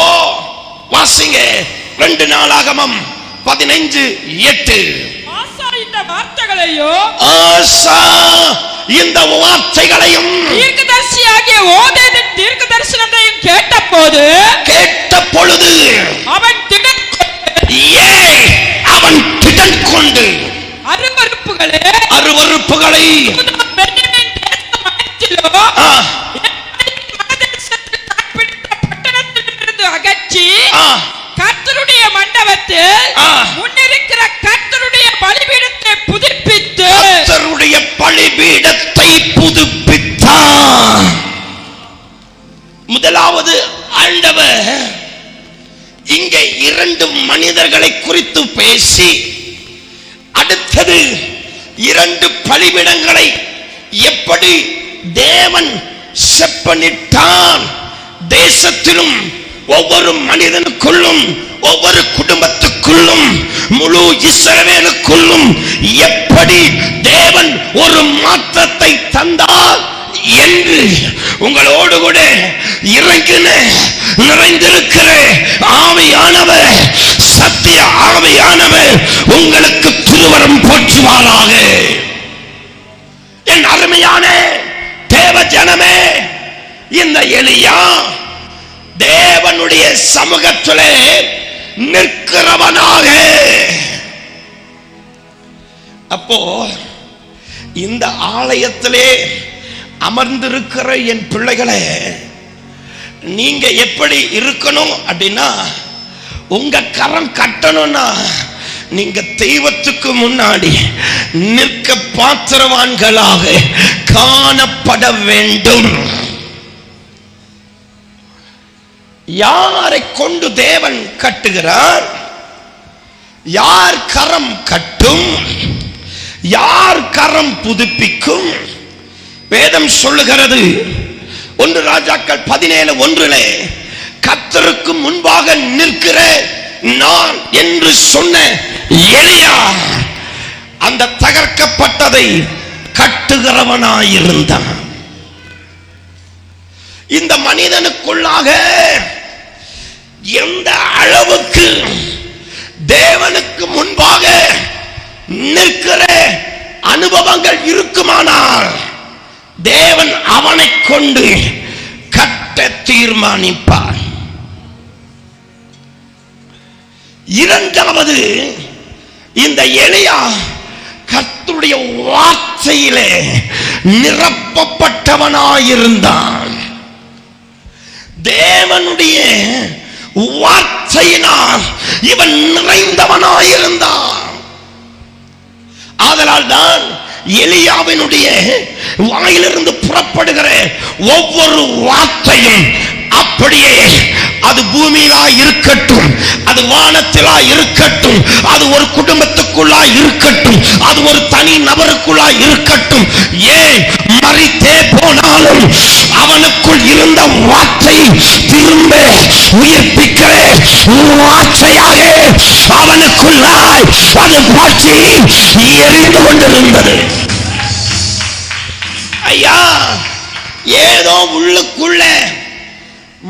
வாசிங்க 2 நாளாகமம் 15:8. ஆசா இந்த வார்த்தைகளையோ ஆசா இந்த வார்த்தைகளையும் தீர்க்கதரிசியாகிய ஓதேதின் தீர்க்க தரிசனத்தையும் கேட்ட பொழுது அவன் திடன் கொண்டு அருவருப்புகளை அகற்றி கர்த்தருடைய மண்டபத்தில் முன்னிருக்கிற கர்த்தருடைய பலிபீடத்தை புதுப்பித்தார். முதலாவது ஆண்டவர் இங்கே 2 மனிதர்களை குறித்து பேசி அடுத்தது 2 பலிபீடங்களை எப்படி தேவன் செப்பனிட்டான், தேசத்திலும் ஒவ்வொரு மனிதனுக்குள்ளும் ஒவ்வொரு குடும்பத்துக்குள்ளும் முழு இஸ்ரவேலுக்குள்ளும் எப்படி தேவன் ஒரு மாற்றத்தை தந்தார் என்று உங்களோடு கூட இறங்கின நிறைந்திருக்கிற ஆவியானவர், சத்திய ஆவியானவர் உங்களுக்கு திருவரம் போற்றுவாராக. என் அருமையான தேவ ஜனமே, இந்த எலியா தேவனுடைய சமூகத்திலே நிற்கிறவனாக. அப்போ இந்த ஆலயத்திலே அமர்ந்திருக்கிற என் பிள்ளைகளே, நீங்க எப்படி இருக்கணும் அப்படின்னா, உங்க கரம் கட்டணும்னா நீங்க தெய்வத்துக்கு முன்னாடி நிற்க பாத்திரவான்களாக காணப்பட வேண்டும். யாரை கொண்டு தேவன் கட்டுகிறார்? யார் கரம் கட்டும்? யார் கரம் புதுப்பிக்கும்? வேதம் சொல்லுகிறது 1 ராஜாக்கள் 17:1 கர்த்தருக்கு முன்பாக நிற்கிற நான் என்று சொன்ன எலியா அந்த தகர்க்கப்பட்டதை கட்டுகிறவனாயிருந்தான். இந்த மனிதனுக்குள்ளாக எந்த அளவுக்கு தேவனுக்கு முன்பாக நிற்கிற அனுபவங்கள் இருக்குமானால் தேவன் அவனை கொண்டு கட்ட தீர்மானிப்பார். இரண்டாவது, இந்த எலியா கர்த்தருடைய வார்த்தையிலே நிரப்பப்பட்டவனாயிருந்தான். தேவனுடைய வார்த்தையினால் இவன் நிறைந்தவனாயிருந்தான். ஆதலால் தான் எலியாவினுடைய வாயிலிருந்து புறப்படுகிற ஒவ்வொரு வார்த்தையும் அப்படியே, அது பூமியிலா இருக்கட்டும், அது வானத்திலா இருக்கட்டும், அது ஒரு குடும்பத்துக்குள்ளா இருக்கட்டும், அது ஒரு தனி நபருக்குள்ளா இருக்கட்டும், ஏன் மரித்தே போனாலும் அவனுக்குள் இருந்த வார்த்தை திரும்ப உயிர்ப்பிக்கிற வார்த்தையாக அவனுக்குள்ளாய் அது பாய்ச்சி எரிந்து கொண்டிருந்தது. ஐயா, ஏதோ உள்ளுக்குள்ள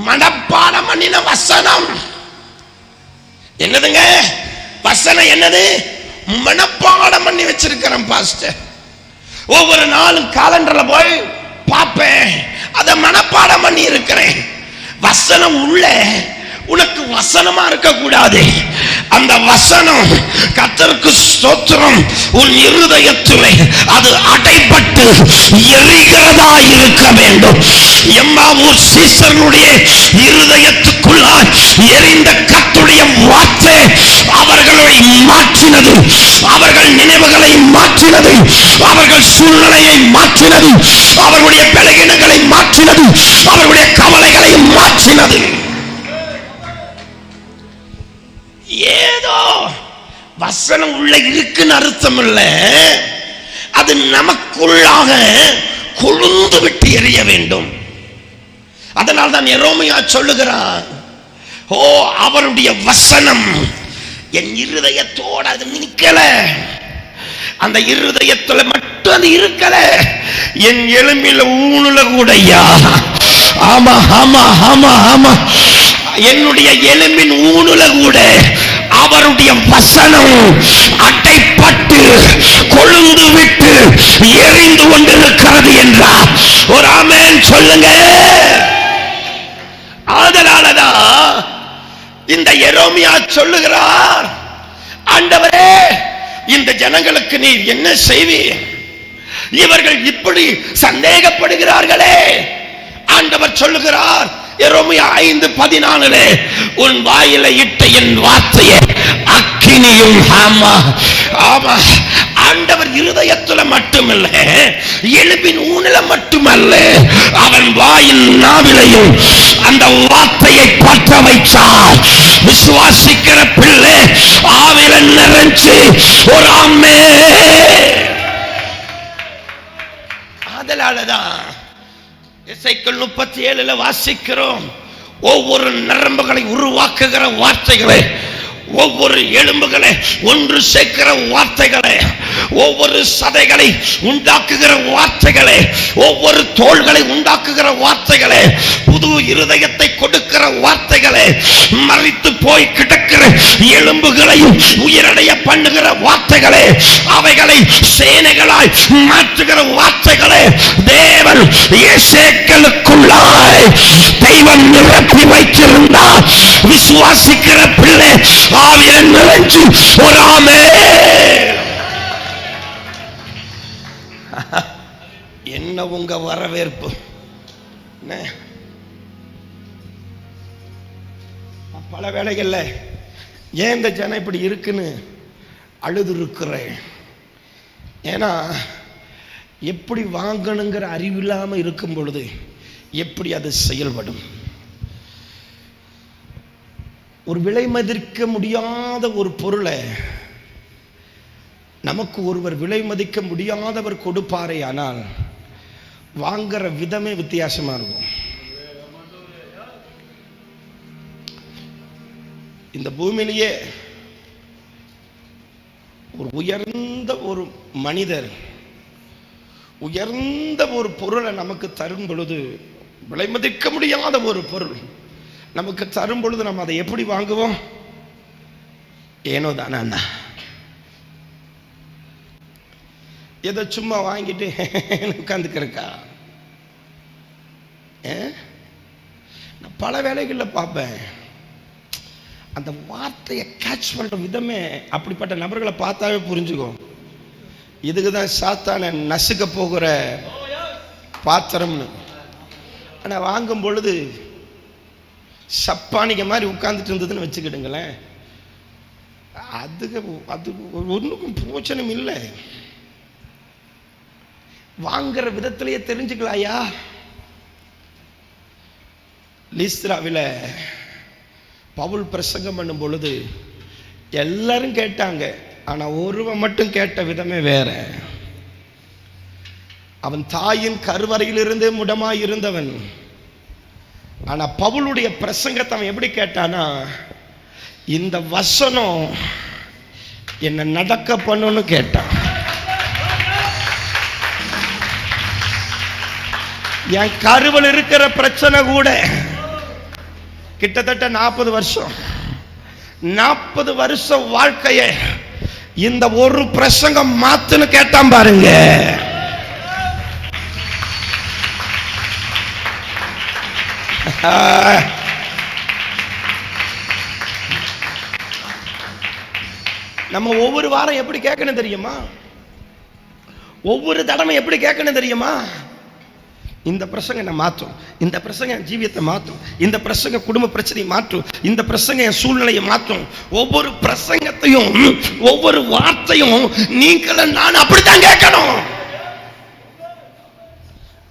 மனப்பாடம் பண்ணின வசனம் என்னதுங்க? வசனம் என்னது? மனப்பாடம் பண்ணி வச்சிருக்கிறேன் பாஸ்டர். ஒவ்வொரு நாளும் காலண்டர்ல போய் பார்ப்பேன், அதை மனப்பாடம் பண்ணி இருக்கிறேன். வசனம் உள்ள உனக்கு வசனமா இருக்க கூடாது. அந்த வசனம் கர்த்தருக்கு ஸ்தோத்திரம் உன் இருதயத்திலே அது அடைபட்டு எரிகிறதா இருக்க வேண்டும். எம்மாவூர் சீசர்களுடைய இருதயத்துக்குள்ளாய் எரிந்த கர்த்தருடைய வார்த்தை அவர்களை மாற்றினது, அவர்கள் நினைவுகளை மாற்றினது, அவர்கள் சூழ்நிலையை மாற்றினது, அவர்களுடைய பலகீனங்களை மாற்றினது, அவர்களுடைய கவலைகளை மாற்றினது. ஏதோ வசனம் உள்ள இருக்குன்னு அர்த்தம் இல்ல, அது நமக்குள்ளாக கொழுந்து விட்டு எரிய வேண்டும். அதனால் தான் எரேமியா சொல்லுகிறான், ஓ, அவருடைய வசனம் என் இருதயத்தோட அது நிக்கல. அந்த இருதயத்துல மட்டும் அது இருக்கல, என் எலும்பில ஊனுல கூடயா. ஆமா ஆமா ஆமா ஆமா, என்னுடைய எலும்பின் ஊனுல கூட அவருடைய வசனம் அட்டைப்பட்டு கொழுந்து விட்டு எரிந்து கொண்டிருக்கிறது என்றார். ஒரு ஆமென் சொல்லுங்க. அதனாலதான் இந்த எரேமியா சொல்லுகிறார், ஆண்டவரே இந்த ஜனங்களுக்கு நீ என்ன செய்வீர்? இவர்கள் இப்படி சந்தேகப்படுகிறார்களே. ஆண்டவர் சொல்லுகிறார் எரேமியா 5:14, உன் வாயில இட்ட என் வார்த்தையை அக்கினியும். ஆமா ஆமா, ஆண்டவர் இருதயத்துல மட்டுமல்ல, எலும்பின் ஊனில மட்டுமல்ல, அவன் வாயின் நாவிலையும் அந்த வார்த்தையை பற்ற வைத்தார். விசுவாசிக்கிற பிள்ளை ஆவில நிறைஞ்சு ஒரு ஆமென். அதனாலதான் எசேக்கியேல் 37 வாசிக்கிறோம், ஒவ்வொரு நரம்புகளை உருவாக்குகிற வார்த்தைகளை, ஒவ்வொரு எலும்புகளை ஒன்று சேர்க்கிற வார்த்தைகளை, ஒவ்வொரு சதைகளை உண்டாக்குகிற வார்த்தைகளை, ஒவ்வொரு தோள்களை உண்டாக்குகிற வார்த்தைகளை, புது இருதயத்தை கொடுக்கிற வார்த்தைகளை, மரித்து போய் கிடக்கிற எலும்புகளையும் உயிரடைய பண்ணுகிற வார்த்தைகளை, அவைகளை சேனைகளாய் மாற்றுகிற வார்த்தைகளை தேவன் எசேக்கியேலுக்குள்ளாய் தெய்வம் நிரப்பி வைத்திருந்தார். விசுவாசிக்கிற பிள்ளை ஆவியில நிறைஞ்சு ஒரு ஆமென். என்ன உங்க வரவேற்பு? பல வேளைகள்ல ஏன் இந்த ஜனம் இப்படி இருக்குன்னு அழுது இருக்கிறேன். ஏன்னா எப்படி வாங்கணுங்கிற அறிவில்லாம இருக்கும் பொழுது எப்படி அது செயல்படும்? ஒரு விலை மதிக்க முடியாத ஒரு பொருளை நமக்கு ஒருவர் விலை மதிக்க முடியாதவர் கொடுப்பாரே, ஆனால் வாங்குற விதமே வித்தியாசமா இருக்கும். இந்த பூமியிலேயே ஒரு உயர்ந்த ஒரு மனிதர் உயர்ந்த ஒரு பொருளை நமக்கு தரும் பொழுது, விலை மதிக்க முடியாத ஒரு பொருள் நமக்கு தரும் பொழுது நம்ம அதை எப்படி வாங்குவோம்? ஏனோ தானா, ஏதோ சும்மா வாங்கிட்டு உட்கார்ந்துக்கிறக்கா? நான் பல வேலைகளில் பார்ப்பேன், அந்த வார்த்தையை கேட்ச் பண்ற விதமே அப்படிப்பட்ட நபர்களை பார்த்தாவே புரிஞ்சுக்கும். இதுக்குதான் சாத்தான நசுக்க போகிற பாத்திரம்னு. ஆனா வாங்கும் பொழுது சப்பானிக்க மாதிரி உட்கார்ந்துட்டு இருந்ததுன்னு வச்சுக்கிடுங்களேன், அது ஒன்றுக்கும் பிரயோஜனம் இல்லை. வாங்குற விதத்திலேயே தெரிஞ்சுக்கலாயா? லீஸ்திராவில பவுல் பிரசங்கம் பண்ணும் பொழுது எல்லாரும் கேட்டாங்க, ஆனா ஒருவன் மட்டும் கேட்ட விதமே வேற. அவன் தாயின் கருவறையிலிருந்தே முடமாய் இருந்தவன். ஆனா பவுலுடைய பிரசங்கத்தை அவன் எப்படி கேட்டானா, இந்த வசனம் என்ன நடக்க பண்ணுன்னு கேட்டான். என் கருவில் இருக்கிற பிரச்சனை கூட கிட்டத்தட்ட 40 வருஷம் 40 வருஷம் வாழ்க்கைய இந்த ஒரு பிரசங்கம் மாத்துன்னு கேட்டான் பாருங்க. நம்ம ஒவ்வொரு வாரம் எப்படி கேட்கணும் தெரியுமா? ஒவ்வொரு தடவை எப்படி கேட்கணும் தெரியுமா? இந்த பிரசங்க என்ன மாற்றும், இந்த பிரசங்க என் ஜீவியத்தை மாற்றும், இந்த பிரசங்க குடும்ப பிரச்சனையை மாற்றும், இந்த பிரசங்க என் சூழ்நிலையை மாற்றும். ஒவ்வொரு பிரசங்கத்தையும் ஒவ்வொரு வார்த்தையும் நீங்களும் நான் அப்படித்தான் கேட்கணும்.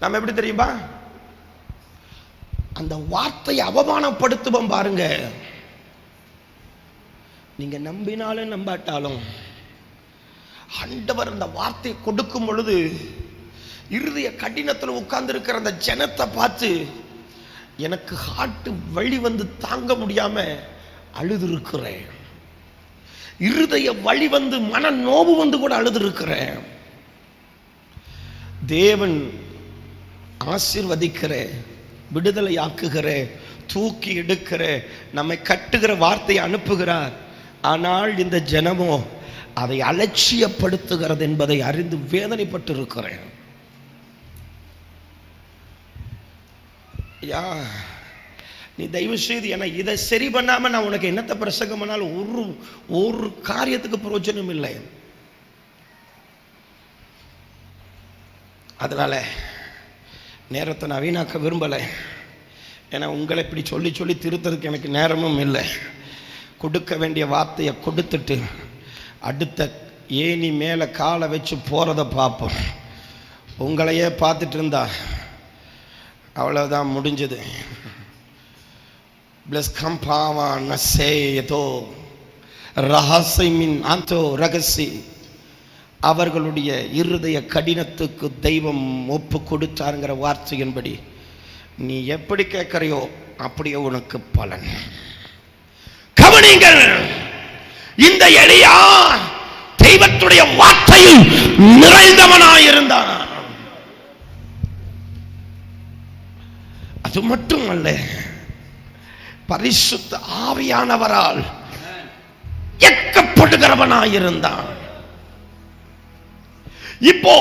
நம்ம எப்படி தெரியுமா? அந்த வார்த்தையை அவமானப்படுத்துவோம் பாருங்க. நீங்க நம்பினாலும் நம்பாட்டாலும் ஆண்டவர் அந்த வார்த்தையை கொடுக்கும் பொழுது இருதய கடினத்தில் உட்கார்ந்து இருக்கிற அந்த ஜனத்தை பார்த்து எனக்கு ஹார்ட் வலி வந்து தாங்க முடியாம அழுது இருக்கிறேன். இருதய வலி வந்து மன நோவு வந்து கூட அழுது இருக்கிறேன். தேவன் ஆசீர்வதிக்கிற, விடுதலை ஆக்குகிற, தூக்கி எடுக்கிற, நம்மை கட்டுகிற வார்த்தையை அனுப்புகிறார். ஆனால் இந்த ஜனமோ அதை அலட்சியப்படுத்துகிறது என்பதை அறிந்து வேதனைப்பட்டு இருக்கிறேன். ஐயா, நீ தயவு செய்து என இதை சரி பண்ணாம நான் உனக்கு என்னத்தை பிரசங்கம் பண்ணாலும் ஒரு காரியத்துக்கு பிரயோஜனம் இல்லை. அதனால நேரத்தை நான் வீணாக்க விரும்பலை. ஏன்னா உங்களை இப்படி சொல்லி சொல்லி திருத்தறதுக்கு எனக்கு நேரமும் இல்லை. கொடுக்க வேண்டிய வார்த்தையை கொடுத்துட்டு அடுத்த ஏணி மேலே காலை வச்சு போகிறத பார்ப்போம். உங்களையே பார்த்துட்டு இருந்தா அவ்வளோதான், முடிஞ்சது. பிளஸ் கம்பாவா நசேயதோ ரஹசைமின் ஆந்தோ ரகசி. அவர்களுடைய இருதய கடினத்துக்கு தெய்வம் ஒப்பு கொடுத்தாருங்கிற வார்த்தையின்படி நீ எப்படி கேட்கறையோ அப்படியே உனக்கு பலன். கவனிங்கள், இந்த எலியா தெய்வத்துடைய வார்த்தையில் நிறைந்தவனாயிருந்தான். அது மட்டுமல்ல, பரிசுத்த ஆவியானவரால் எக்கப்படுகிறவனாயிருந்தான். இப்போ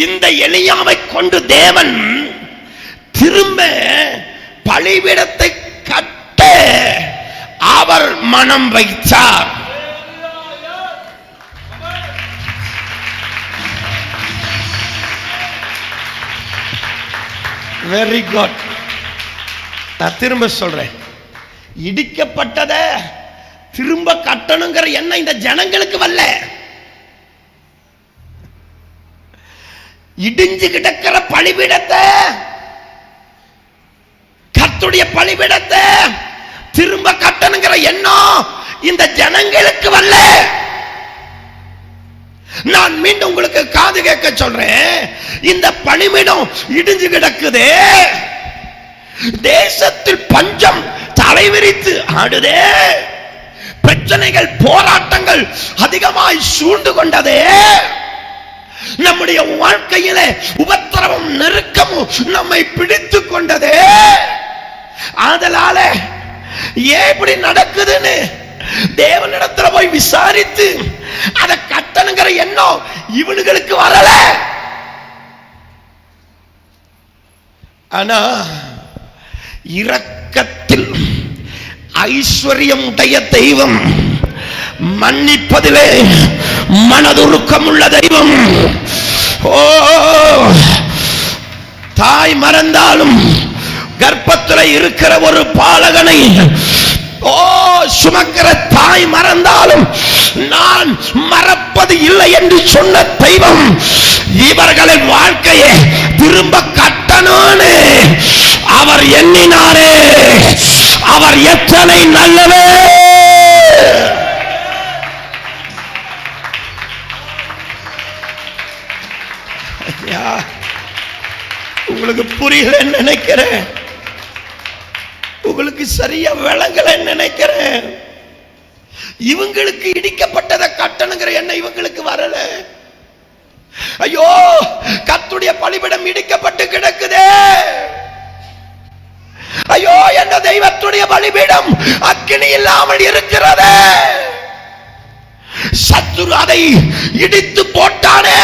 இந்த எலியாவை கொண்டு தேவன் திரும்ப பலிபீடத்தை கட்ட அவர் மனம் வைத்தார். Very good. நான் திரும்ப சொல்றேன், இடிக்கப்பட்டத திரும்ப கட்டணுங்கிற எண்ணம் இந்த ஜனங்களுக்கு வரல. இடிஞ்சு கிடக்கிற பலிபீடத்தை, கர்த்தருடைய பலிபீடத்தை திரும்ப கட்டணுங்கிற எண்ணம் இந்த ஜனங்களுக்கு வரல. நான் மீண்டும் உங்களுக்கு காது கேட்க சொல்றேன், இந்த பலிபீடம் இடிஞ்சு கிடக்குதே, தேசத்தில் பஞ்சம் தலைவிரித்து ஆடுதே, பிரச்சனைகள் போராட்டங்கள் அதிகமாய் சூழ்ந்து கொண்டதே, நம்முடைய வாழ்க்கையில உபத்திரவம் நெருக்கமும் நம்மை பிடித்து கொண்டதே. அதனால ஏன் இப்படி நடக்குதுன்னு தேவனிடத்துல போய் விசாரித்து அதை கட்டணுங்கிற எண்ணம் இவனுங்களுக்கு வரல. ஆனா இரக்கத்தில் ஐஸ்வர்யம் உடைய தெய்வம், மன்னிப்பதிலே மனதுருக்கம் உள்ள தெய்வம். ஓ, தாய் மறந்தாலும் கர்ப்பத்தில் இருக்கிற ஒரு பாலகனை, ஓ, சுமக்கிற தாய் மறந்தாலும் நான் மறப்பது இல்லை என்று சொன்ன தெய்வம் இவர்களின் வாழ்க்கையை திரும்ப கட்டணும்னு அவர் எண்ணினாரே. அவர் எத்தனை நல்லவே. உங்களுக்கு புரியல நினைக்கிறேன், உங்களுக்கு சரியா விளங்கல நினைக்கிறேன். இவங்களுக்கு இடிக்கப்பட்டதை கட்டணுங்கிற எண்ணம் இவங்களுக்கு வரல. ஐயோ, கர்த்தருடைய பலிபீடம் இடிக்கப்பட்டு கிடக்குதே, ஐயோ என்ற தெய்வத்துடைய பலிபீடம் அக்கினி இல்லாமல் இருக்கிறதே, சத்துரு அதை இடித்து போட்டானே,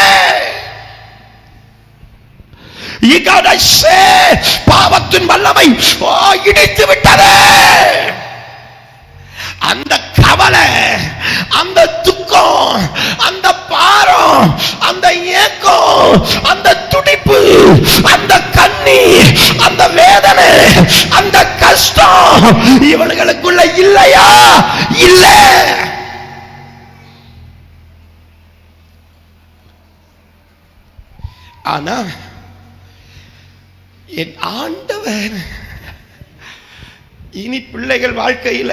பாவத்தின் வல்லமை இடித்து விட்டதே. அந்த கவலை, அந்த துக்கம், அந்த பாரம், அந்த ஏக்கம், அந்த துடிப்பு, அந்த கண்ணீர், அந்த வேதனை, அந்த கஷ்டம் இவர்களுக்குள்ள இல்லையா? இல்ல. ஆனா என் ஆண்டவர் இனி பிள்ளைகள் வாழ்க்கையில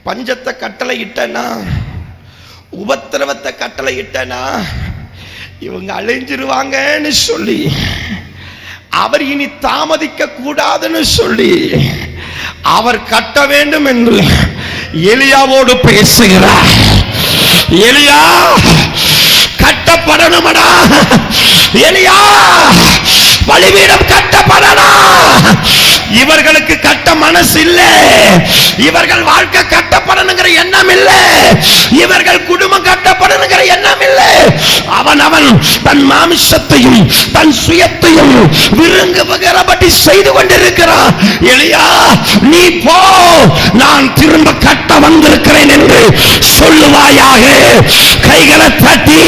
பஞ்சத்தை கட்டளை இட்டனா, உபத்திரவத்தை கட்டளை இட்டனா, இவங்க அழிஞ்சிருவாங்கன்னு சொல்லி அவர் இனி தாமதிக்க கூடாதுன்னு சொல்லி அவர் கட்ட வேண்டும் என்று எலியாவோடு பேசுகிறார். எலியா கட்டப்படணுமடா, எலியா பலிபீடம் கட்டப்படணும். இவர்களுக்கு கட்ட மனசு இல்ல, இவர்கள் வாழ்க்கை கட்டப்படணுங்கிற எண்ணம் இல்ல, இவர்கள் குடும்பம் கட்டப்படணுங்கிற எண்ணம் இல்ல. அவன் தன் மாமிசத்தையும் தன் சுயத்தையும் விரும்புகிறபடி செய்து கொண்டிருக்கிறான். எலியா நீ போ, நான் திரும்ப கட்ட வந்திருக்கிறேன் என்று சொல்லுவாயாக. கைகளை தட்டி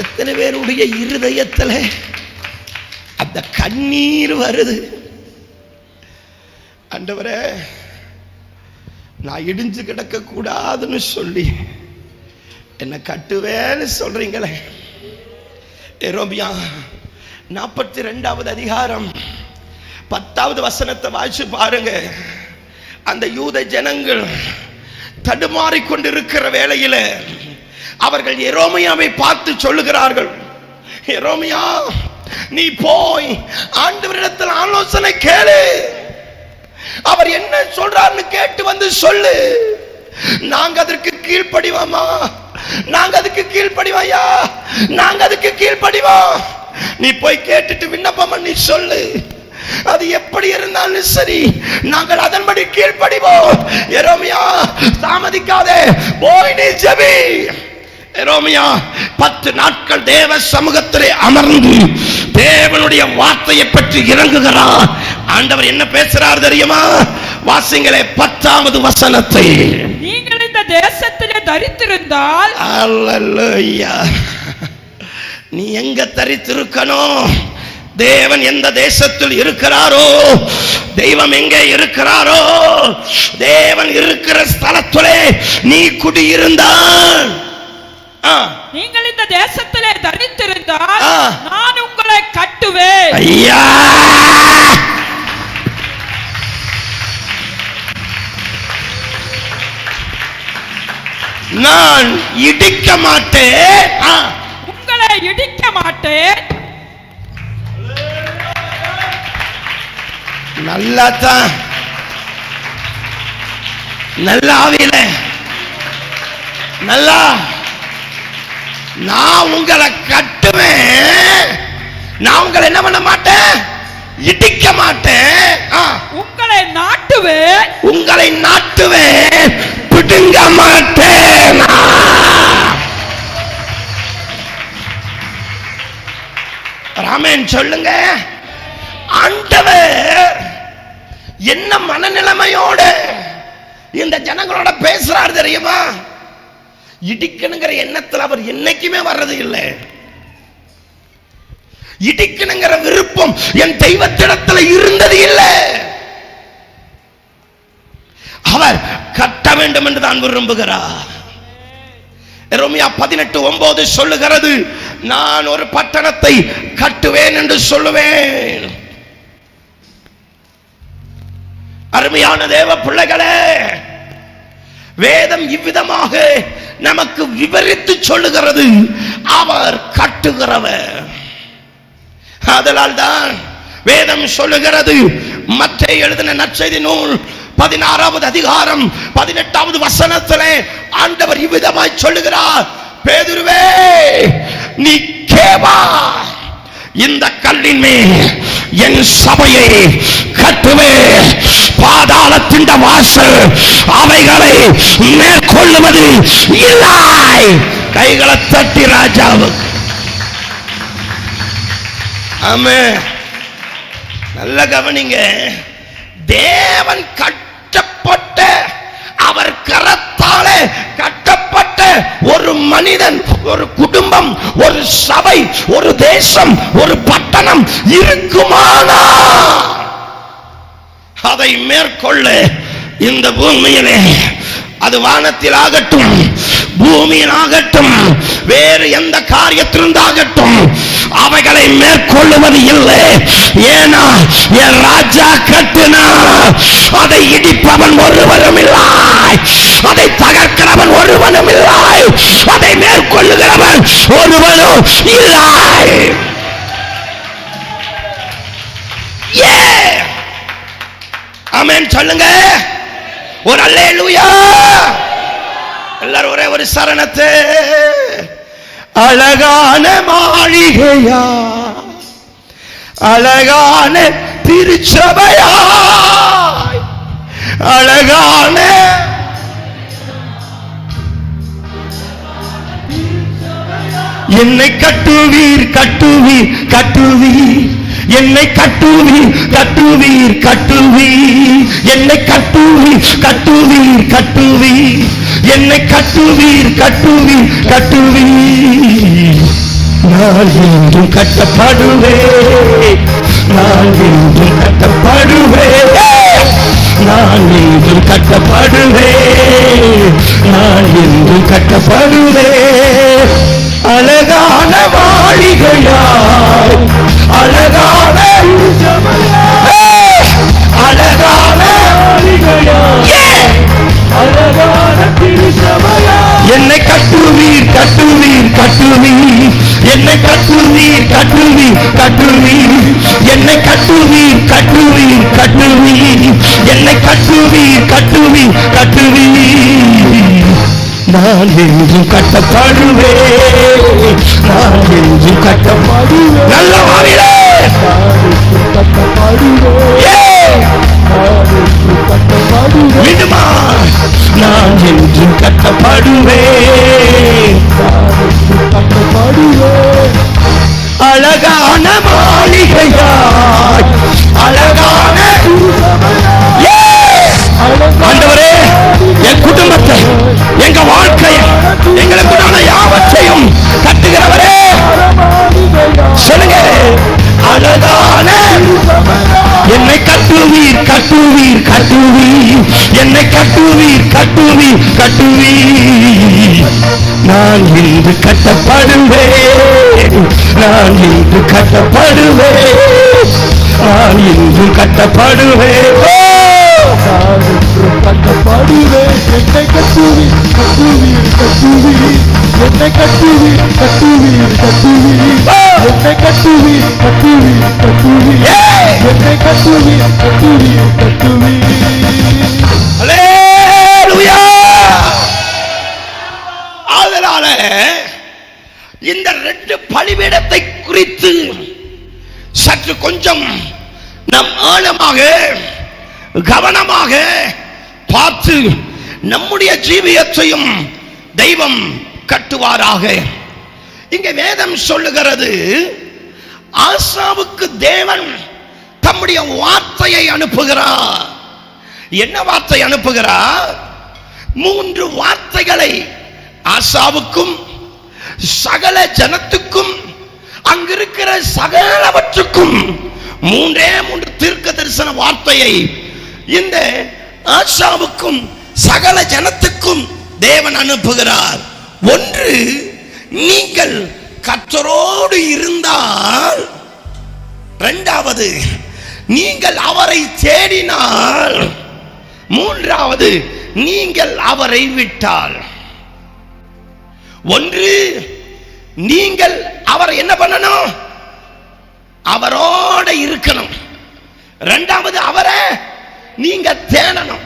எத்தனை பேருடைய இருதயத்தில் அந்த கண்ணீர் வருது. ஆண்டவரே நான் இடிஞ்சு கிடக்க கூடாதுன்னு சொல்லி என்ன கட்டுவேன்னு சொல்றீங்களே. எரேமியா 42வது அதிகாரம் 10வது வசனத்தை வாசிச்சு பாருங்க. அந்த யூத ஜனங்கள் தடுமாறிக் கொண்டிருக்கிற வேளையில அவர்கள் எரேமியாவை பார்த்து சொல்லுகிறார்கள், எரேமியா நீ போய் ஆண்டவரிடத்தில் ஆலோசனை கேளு, அவர் என்ன சொல்றாருன்னு கேட்டு வந்து சொல்லு. நாங்க அதற்கு கீழ்ப்படிவோமா? நாங்க அதுக்கு கீழ்ப்படிவாயா? நாங்க அதுக்கு கீழ்ப்படிவோம். நீ போய் கேட்டுட்டு விண்ணப்பம் பண்ணி சொல்லு. அது எப்படி இருந்தாலும் சரி, நாங்கள் அதன்படி கீழ்ப்படிவோம். எரேமியா தாமதிக்காதே, போய் நீ ஜெபி. எரேமியா 10 நாட்கள் தேவ சமூகத்திலே அமர்ந்து தேவனுடைய வார்த்தையை பற்றி இறங்குகிறார். ஆண்டவர் என்ன பேசுறார் தெரியுமா? வாசிங்களே 10வது வசனத்தை. நீங்கள் இந்த தேசத்திலே தரித்திருந்தால், அல்லேலூயா, நீ எங்க தரித்திருக்கணும்? தேவன் எந்த தேசத்தில் இருக்கிறாரோ, தெய்வம் எங்கே இருக்கிறாரோ, தேவன் இருக்கிற ஸ்தலத்திலே நீ குடியிருந்தால், நீங்கள் இந்த தேசத்திலே தரித்திருந்தால் நான் உங்களை கட்டுவேன். ஐயா நான் இடிக்க மாட்டேன், உங்களை இடிக்க மாட்டேன். நல்லாதான் நல்ல ஆவியில நல்லா நான் உங்களை கட்டுவேன். நான் உங்களை என்ன பண்ண மாட்டேன்? இடிக்க மாட்டேன். உங்களை நாட்டுவேன். உங்களை நாட்டுவேன், பிடுங்க மாட்டேன். ராமன் சொல்லுங்க. ஆண்டவர் என்ன மனநிலைமையோட இந்த ஜனங்களோட பேசுறாரு தெரியுமா? இடிக்கணுங்கிற எண்ணத்தில் அவர் என்னைக்குமே வர்றது இல்லை. இடிக்கணுங்கிற விருப்பம் என் தெய்வத்திடத்தில் இருந்தது இல்லை. அவர் கட்ட வேண்டும் என்று தான் விரும்புகிறார். எரேமியா 18:9 சொல்லுகிறது, நான் ஒரு பட்டணத்தை கட்டுவேன் என்று சொல்லுவேன். அருமையான தேவ பிள்ளைகளே, வேதம் இவ்விதமாக நமக்கு விவரித்து சொல்லுகிறது, அவர் கட்டுகிறவர். அதனால் தான் வேதம் சொல்லுகிறது, மத்தேயு எழுதின நற்செய்தி நூல் 16வது அதிகாரம் 18வது வசனத்திலே ஆண்டவர் இவ்விதமாய் சொல்லுகிறார், பேதுருவே நீ கேவா, இந்த கல்லின் மேல் என் சபையை கட்டுவே, பாதாளத்தின் வாசல் அவைகளை மேற்கொள்ளுவது இல்லை. கைகளை தட்டி ராஜாவுக்கு ஆமென். நல்ல கவனிங்க. தேவன் கட்டப்பட்ட, அவர் கரத்தாலே கட்டப்பட்ட ஒரு மனிதன், ஒரு குடும்பம், ஒரு சபை, ஒரு தேசம், ஒரு பட்டணம் இருக்குமானா அதை மேற்கொள்ள இந்த பூமியிலே, அது வானத்தில் ஆகட்டும் பூமியிலாகட்டும் வேறு எந்த காரியத்திலிருந்தாகட்டும் அவைகளை மேற்கொள்ளுவது இல்லை. ஏனா என் ராஜா கட்டினா அதை இடிப்பவன் ஒருவரும் இல்லை, அதை தகர்க்கிறவன் ஒருவனும் இல்லை, அதை மேற்கொள்ளுகிறவன் ஒருவனும் இல்லை. ஆமென் சொல்லுங்க ஒரு அல்லேலூயா. எல்லாரும் ஒரே ஒரு சரணத்தை. அழகான மாளிகையா, அழகான திருச்சபையா, அழகான என்னை கட்டுவீர் கட்டுவீர் கட்டுவீர், என்னை கட்டுவீர் கட்டுவீர் கட்டுவீர், என்னை கட்டுவீர் கட்டுவீர் கட்டுவீர், என்னை கட்டுவீர் கட்டுவீர் கட்டுவீர். நான் என்றும் கட்டப்படுவேன், நான் என்றும் கட்டப்படுவேன், நான் என்றும் கட்டப்படுவேன், நான் என்றும் கட்டப்படுவேன். அழகான மாளிகையாய், அழகான அழகான மாளிகையாய், அழகான திருச்சபையாய். என்னை கட்டுவீர் கட்டுவீர் கட்டுவீர், என்னை கட்டுவீர் கட்டுவீர் கட்டுவீர், என்னை கட்டுவீர் கட்டுவீர் கட்டுவீர், என்னை கட்டுவீர் கட்டுவீர் கட்டுவீர். நான் என்றும் கட்டப்படுவேன், நான் என்றும் கட்டப்படுவேன். நல்ல வாரிலே விடுமா, நான் என்றும் கட்டப்படுவேன், அழகான மாளிகையாய், அழகான ஆண்டவரே என் குடும்பத்தை, எங்க வாழ்க்கையை, எங்களுக்குண்டான யாவற்றையும் கட்டுகிறவரே சொல்லுங்க. அழகான என்னை கட்டுவீர் கட்டுவீர் கட்டுவீர், என்னை கட்டுவீர் கட்டுவீர் கட்டுவீர். நான் இன்று கட்டப்படுவேன், நான் இன்று கட்டப்படுவேன், நான் இன்று கட்டப்படுவேன், கட்டப்படுவேன். என்னை கட்டுவீர் கட்டுவீர் கட்டுவீர், என்னை கட்டுவீர் கட்டுவீர் கட்டுவீர், என்னை கட்டுவீர் கட்டுவீர் கட்டுவீர், என்னை கட்டுவீர் கட்டுவீர் கட்டுவீர். அல்லேலூயா. அதனால இந்த ரெண்டு பலிபீடத்தை குறித்து சற்று கொஞ்சம் நம் ஆழமாக கவனமாக பார்த்து நம்முடைய ஜீவியத்தையும் தெய்வம் கட்டுவாராக. இங்க வேதம் சொல்லுகிறது, ஆசாவுக்கு தேவன் தம்முடைய வார்த்தையை அனுப்புகிறார். என்ன வார்த்தை அனுப்புகிறார்? 3 வார்த்தைகளை ஆசாவுக்கும் சகல ஜனத்துக்கும் அங்கிருக்கிற சகலவற்றுக்கும் 3 தீர்க்க தரிசன வார்த்தையை இந்த ஆசாவுக்கும் சகல ஜனத்துக்கும் தேவன் அனுப்புகிறார். ஒன்று, நீங்கள் கர்த்தரோடு இருந்தால். இரண்டாவது, நீங்கள் அவரை தேடினால். மூன்றாவது, நீங்கள் அவரை விட்டால். ஒன்று, நீங்கள் அவரை என்ன பண்ணணும்? அவரோட இருக்கணும். இரண்டாவது, அவரை நீங்க தேடணும்.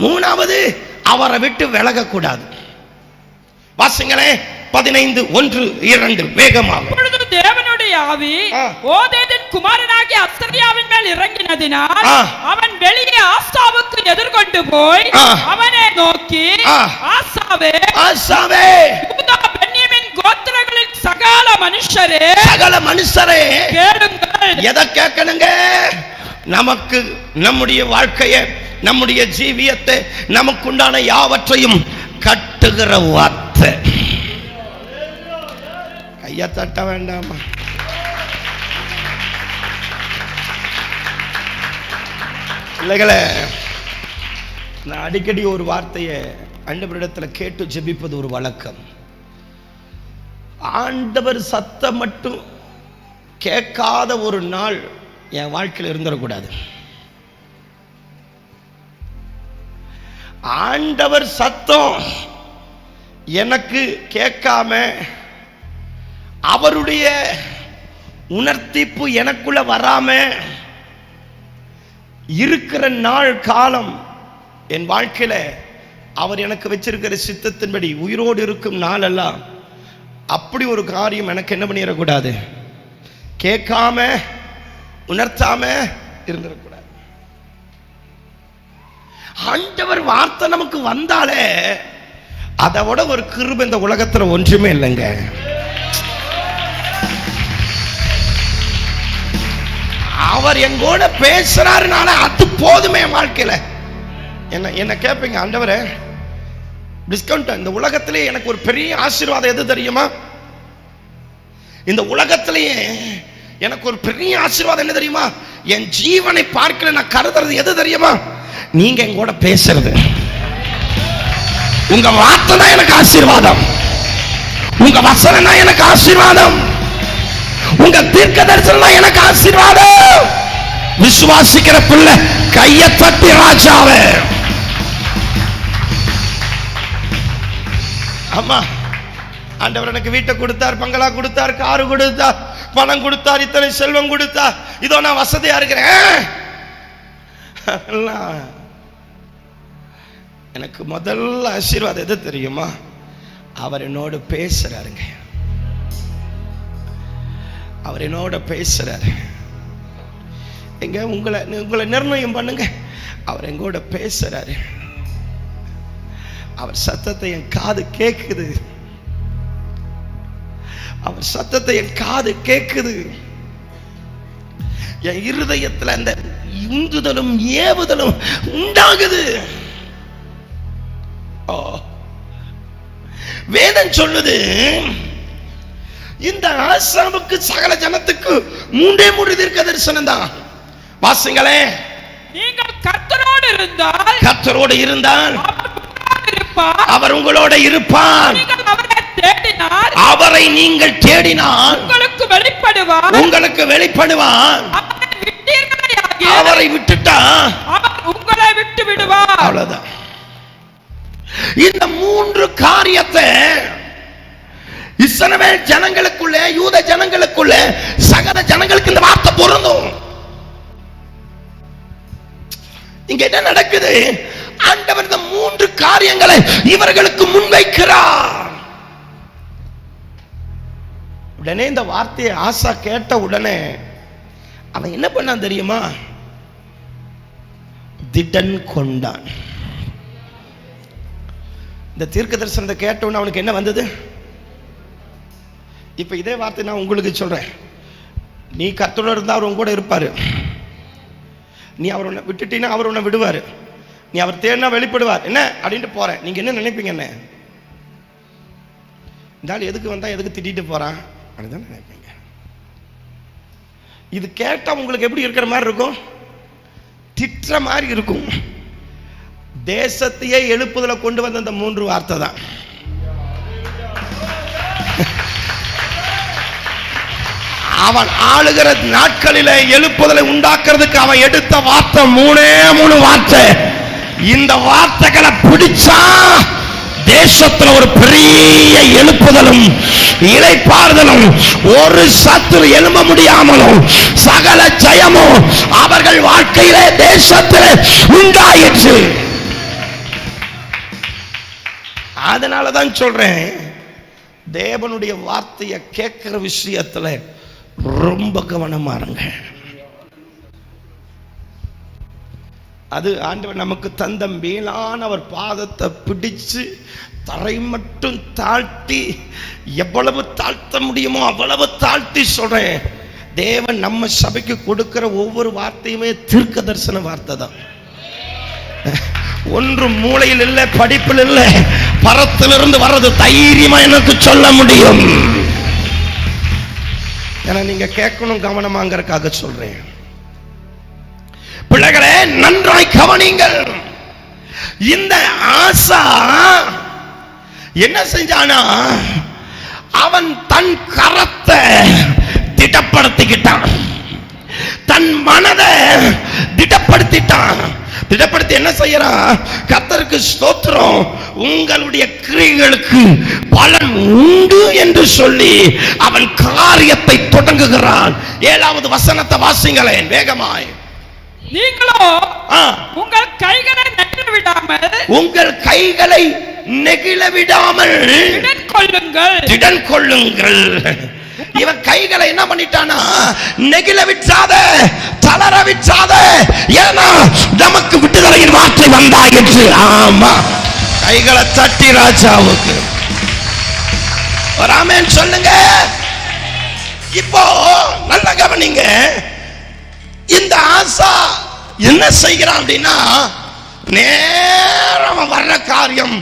மூணாவது, அவரை விட்டு விலகக்கூடாது. வாசிங்களே 15:1-2 வேகமாக. தேவனுடைய ஆவி ஓதேதின் குமாரனாகிய அசரியாவின் மேல் இறங்கினதினால் அவன் வெளியே ஆசாவுக்கு எதிர்கொண்டு போய் அவனை நோக்கி, ஆசாவே ஆசாவே, யூதா பென்யமீன் கோத்திரங்களின் சகல மனுஷரே கேளுங்கள். எதை கேட்கணுங்க? நமக்கு நம்முடைய வாழ்க்கையை, நம்முடைய ஜீவியத்தை, நமக்குண்டான யாவற்றையும் கட்டுகிற வார்த்தை. கையை தட்ட வேண்டாமா? பிள்ளைகளே, நான் அடிக்கடி ஒரு வார்த்தையை ஆண்டவரிடத்துல கேட்டு ஜெபிப்பது ஒரு வழக்கம். ஆண்டவர் சத்தம் மட்டும் கேட்காத ஒரு நாள் என் வாழ்க்கையில் இருந்துடக்கூடாது. ஆண்டவர் சத்தம் எனக்கு கேட்காம அவருடைய உணர்த்திப்பு எனக்குள்ள வராம இருக்கிற நாள் காலம் என் வாழ்க்கையில அவர் எனக்கு வச்சிருக்கிற சித்தத்தின்படி உயிரோடு இருக்கும் நாளெல்லாம் அப்படி ஒரு காரியம் எனக்கு என்ன பண்ணிடக்கூடாது, கேட்காம உணர்த்தாம இருந்துடக்கூடாது. ஆண்டவர் வார்த்தை நமக்கு வந்தாலே அதை விட ஒரு கிருபை இந்த உலகத்துல ஒன்றுமே இல்லைங்க. அவர் எங்கூட பேசுறாருனால அது போதுமே வாழ்க்கையில. என்ன கேட்பீங்க, ஆண்டவரே டிஸ்கவுண்ட் இந்த உலகத்திலே எனக்கு ஒரு பெரிய ஆசீர்வாதம் எது தெரியுமா? இந்த உலகத்திலேயே எனக்கு ஒரு பெரிய ஆசீர்வாதம் என்ன தெரியுமா? என் ஜீவனை பார்க்கல நான் கருதுறது எது தெரியுமா? நீங்க எங்கூட பேசுறது. உங்க வார்த்தை தான் எனக்கு ஆசீர்வாதம், உங்க வசனம் தான் எனக்கு ஆசீர்வாதம், உங்க தீர்க்க தரிசனம் தான் எனக்கு ஆசீர்வாதம். விசுவாசிக்கிற பிள்ளை கையை தட்டி ராஜாவே. அம்மா, ஆண்டவர் எனக்கு வீட்டை கொடுத்தார், பங்களா கொடுத்தார், காரு கொடுத்தார், பணம் கொடுத்தார், இத்தனை செல்வம் கொடுத்தார், இதோ நான் வசதியா இருக்கிறேன். எனக்கு முதல்ல ஆசீர்வாதம் எது தெரியுமா? அவர் என்னோட பேசுறாருங்க. அவர் என்னோட பேசுறாரு. எங்க உங்களை நிர்ணயம் பண்ணுங்க. அவர் எங்கூட பேசுறாரு. அவர் சத்தத்தை என் காது கேட்குது. அவர் சத்தத்தை என் காது கேட்குது. என் இருதயத்தில் அந்த உந்துதலும் ஏவுதலும் உண்டாகுது. வேதம் சொல்லுது, இந்த ஆசாவுக்கு சகல ஜனத்துக்கு 3 தீர்க்க தரிசனம் தான். வாசிங்களே, நீங்கள் கர்த்தரோடு இருந்தால் அவர் உங்களோட இருப்பார். அவரை நீங்கள் தேடினால் உங்களுக்கு வெளிப்படுவார். அவரை விட்டுட்டா உங்களை விட்டு விடுவார். அவ்வளவுதான். இந்த 3 காரியத்தை இஸ்ரவேல் ஜனங்களுக்குள்ள, யூத ஜனங்களுக்குள்ள, சகல ஜனங்களுக்கு இந்த வார்த்தை பொருந்தும். இங்க என்ன நடக்குது? ஆண்டவர் இந்த 3 காரியங்களை இவர்களுக்கு முன்வைக்கிறார். உடனே இந்த வார்த்தையை ஆசா கேட்ட உடனே அவன் என்ன பண்ணான் தெரியுமா? திடன் கொண்டான். இந்த தீர்க்க தரிசனத்தை கேட்ட உடனே அவனுக்கு என்ன வந்தது? இப்ப இதே வார்த்தை நான் உங்களுக்கு சொல்றேன். நீ கர்த்தரோடு இருந்தா அவர் உங்க கூட இருப்பாரு. நீ அவர் உன்னை விட்டுட்டீங்கன்னா அவர் உன்னை விடுவாரு. நீ அவர் தேடினா வெளிப்படுவார். என்ன அப்படின்ட்டு போறேன். நீங்க என்ன நினைப்பீங்க? என்ன இந்த ஆள் எதுக்கு வந்தா, எதுக்கு திட்டிட்டு போறான் அப்படிதான் நினைப்பீங்க. இது கேட்டா உங்களுக்கு எப்படி இருக்கிற மாதிரி இருக்கும்? திட்டுற மாதிரி இருக்கும். தேசத்தையே எழுப்புதல கொண்டு வந்த அந்த 3 வார்த்தை தான். அவன் ஆளுகிற நாட்களில எழுப்புதலை உண்டாக்குறதுக்கு அவன் எடுத்த வார்த்தை 3 வார்த்தை. இந்த வார்த்தைகளை பிடிச்சா தேசத்துல ஒரு பெரிய எழுப்புதலும் இளைப்பாறுதலும், ஒரு சத்துரு எழும்ப முடியாமலும் சகல ஜெயமும் அவர்கள் வாழ்க்கையிலே தேசத்தில் உண்டாயிற்று. அதனாலதான் சொல்றேன், தேவனுடைய வார்த்தையை கேட்கிற விஷயத்துல ரொம்ப கவனமா இருங்க. அது ஆண்டவர் நமக்கு தந்த மேலான அவர் பாதத்தை பிடிச்சு தரை மட்டும் தாழ்த்தி, எவ்வளவு தாழ்த்த முடியுமோ அவ்வளவு தாழ்த்தி சொல்றேன். தேவன் நம்ம சபைக்கு கொடுக்கிற ஒவ்வொரு வார்த்தையுமே தீர்க்க தரிசன வார்த்தை தான். ஒன்று மூளையில் இல்லை, படிப்பில் இல்லை, பரத்திலிருந்து வர்றது தைரியமா எனக்கு சொல்ல முடியும். ஏன்னா நீங்க கேட்கணும், கவனமாங்கறதுக்காக சொல்றேன். பிள்ளைகளே, நன்றாய் கவனிங்கள். இந்த ஆசா என்ன செஞ்சானா, அவன் தன் கரத்தை திடப்படுத்திக்கிட்டான், தன் மனதை திடப்படுத்திட்டான். திடப்படுத்தி என்ன செய்யறான்? கர்த்தருக்கு ஸ்தோத்திரம், உங்களுடைய கிரியைகளுக்கு பலன் உண்டு என்று சொல்லி அவன் காரியத்தை தொடங்குகிறான். 7வது வசனத்தை வாசிங்களேன் வேகமாய். நீங்களோ உங்கள் கைகளை நெகிழ விடாமல், உங்கள் கைகளை நெகிழ விடாமல் திடன் கொள்ளுங்கள். இவன் கைகளை என்ன பண்ணிட்டானா, நெகிழ விட்டாத, தளர விட்டாத. ஏன்னா நமக்கு விடுதலையின் வார்த்தை வந்தாயிற்று. ஆமா, கைகளை தட்டி ராஜாவுக்கு ஒரு ஆமென் சொல்லுங்க. இப்போ நல்ல கவனிங்க, இந்த ஆசா என்ன செய்கிறான் அப்படின்னா, நேரம் வர்ற காரியம்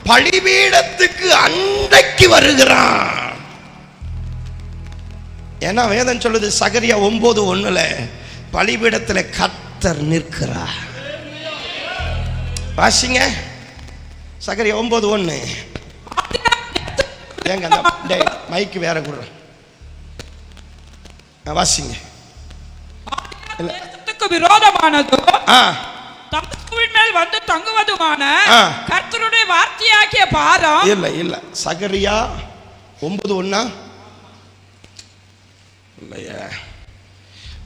பலிபீடத்துக்கு அன்றைக்கு வருகிறான். ஏன்னா வேதம் சொல்லுது, சகரியா 9:1 பலிபீடத்தில் கர்த்தர் நிற்கிறார். வாசிங்க சகரியா 9:1. ஏங்க அந்த மைக்கு வேற கூட வாசிங்க. விரோதமானது தமஸ்குவின் மேல் வந்து தங்குவதுமான கர்த்தருடைய வார்த்தையாகிய பாரம். இல்ல சகரியா 9:1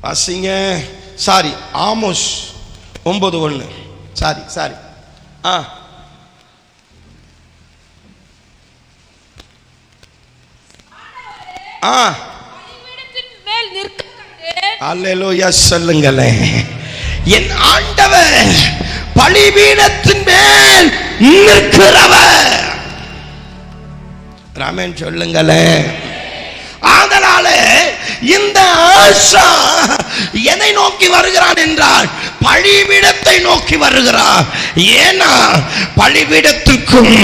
வாசிங்க. Sorry, Amos 9:1. சாரி. அல்லேலூயா சொல்லுங்களேன். என் ஆண்டவர் பலிபீடத்தின் மேல் நிற்கிறவர். ராமன் சொல்லுங்களேன். அதனால இந்த ஆசா எதை நோக்கி வருகிறான் என்றால் பலிபீடத்தை நோக்கி வருகிறான். ஏன்னா பலிபீடத்துக்கும்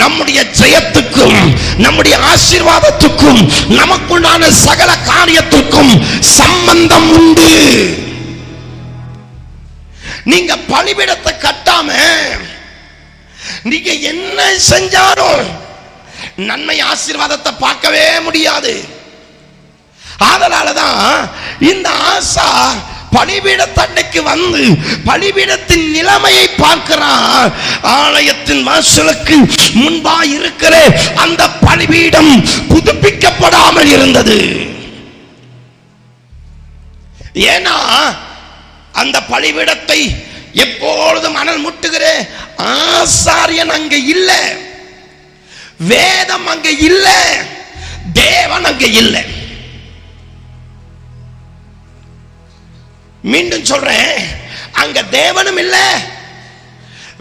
நம்முடைய ஜெயத்துக்கும் நம்முடைய ஆசீர்வாதத்துக்கும் நமக்குள்ளான சகல காரியத்துக்கும் சம்பந்தம் உண்டு. நீங்க பலிபீடத்தை கட்டாம நீங்க என்ன செஞ்சாலும் நன்மை ஆசீர்வாதத்தை பார்க்கவே முடியாது. அதனாலதான் இந்த ஆசா பலிபீடத்தண்டைக்கு வந்து பலிபீடத்தின் நிலைமையை பார்க்கிறான். ஆலயத்தின் வாசலுக்கு முன்பாக இருக்கிற அந்த பலிபீடம் புதுப்பிக்கப்படாமல் இருந்தது. ஏன்னா அந்த பலிபீடத்தை எப்பொழுதும் அனல் முட்டுகிற ஆசாரியன் அங்க இல்ல, வேதம் அங்க இல்ல, தேவன் அங்க இல்ல. மீண்டும் சொல்றேன், அங்க தேவனும் இல்ல,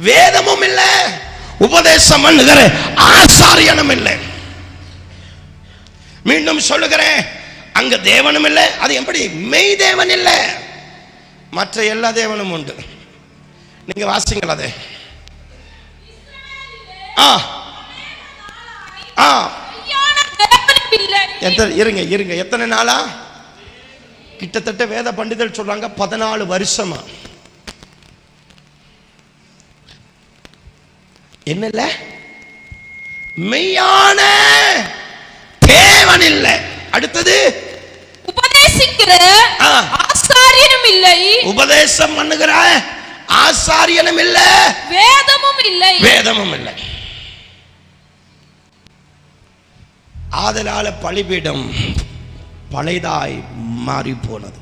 வேதமும் இல்ல, உபதேசம் பண்ணுகிற ஆசாரியனும் இல்லை. மீண்டும் சொல்லுகிறேன், அங்க தேவனும் இல்லை. அது எப்படி? மெய் தேவன் இல்லை, மற்ற எல்லா தேவனும் உண்டு. நீங்க வாசிங்களா? அது இருங்க எத்தனை நாளா? கிட்டத்தட்ட வேத பண்டிதர் சொல்றாங்க 14 வருஷமா. என்னல்ல? மெய்யான தேவன் இல்லை. அடுத்தது உபதேசிக்கிற ஆசாரியனும் இல்லை, உபதேசம் பண்ணுகிற ஆசாரியனும் இல்லை, வேதமும் இல்லை. ஆதலால பலிபீடம் பழைதாய் மாறி போனது.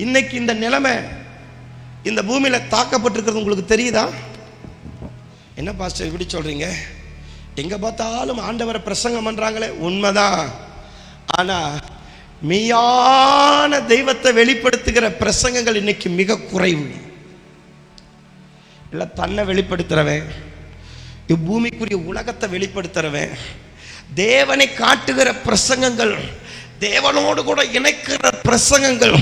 இன்னைக்கு இந்த நிலைமை இந்த பூமியில தாக்கப்பட்டிருக்கிறது உங்களுக்கு தெரியுதா? என்ன பாஸ்டர் இப்படி சொல்றீங்க? எங்க பார்த்தாலும் ஆண்டவரை பிரசங்கம் பண்றாங்களே, உண்மைதான். ஆனா மெய்யான தெய்வத்தை வெளிப்படுத்துகிற பிரசங்கங்கள் இன்னைக்கு மிக குறைவு. இல்ல தன்னை வெளிப்படுத்துறவன், இப்பூமிக்குரிய உலகத்தை வெளிப்படுத்துறவன், தேவனை காட்டுகிற பிரசங்கங்கள், தேவனோடு கூட இணைக்கிற பிரசங்கங்கள்,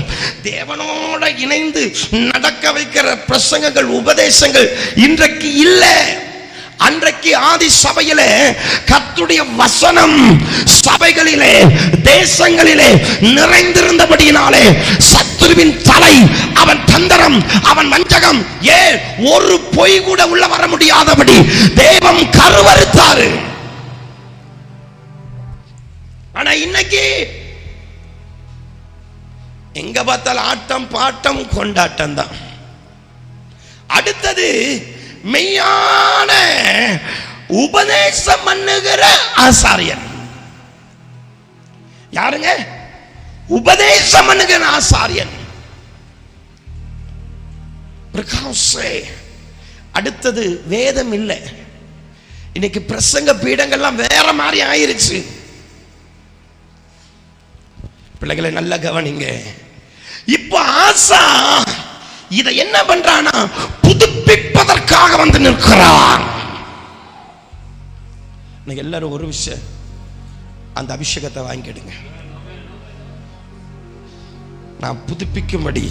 தேவனோட இணைந்து நடக்க வைக்கிற பிரசங்கங்கள், உபதேசங்கள் இன்றைக்கு இல்லை. அன்றைக்கு ஆதி சபையிலே கர்த்தருடைய வசனம் சபைகளிலே தேசங்களிலே நிறைந்திருந்தபடியினாலே சத்துரு சத்துருவின் தலை, அவன் தந்திரம், அவன் வஞ்சகம், ஏன் ஒரு பொய் கூட உள்ள வர முடியாதபடி தேவன் கருவறுத்தாரு. ஆனா இன்னைக்கு எங்க பார்த்தாலும் ஆட்டம் பாட்டம் கொண்டாட்டம் தான். அடுத்தது மெய்யான உபதேசம் பண்ணுகிற ஆசாரியன். யாருங்க? உபதேசம் பண்ணுகிற ஆசாரியன். அடுத்தது வேதம் இல்லை. இன்னைக்கு பிரசங்க பீடங்கள்லாம் வேற மாதிரி ஆயிருச்சு. பிள்ளைகளை நல்லா கவனிங்க. இப்ப ஆசா இதை என்ன பண்றானா, புதுப்பிப்பதற்காக வந்து நிற்கிறான். எல்லாரும் ஒரு விஷயம், அந்த அபிஷேகத்தை வாங்கிடுங்க. நான் புதுப்பிக்கும்படி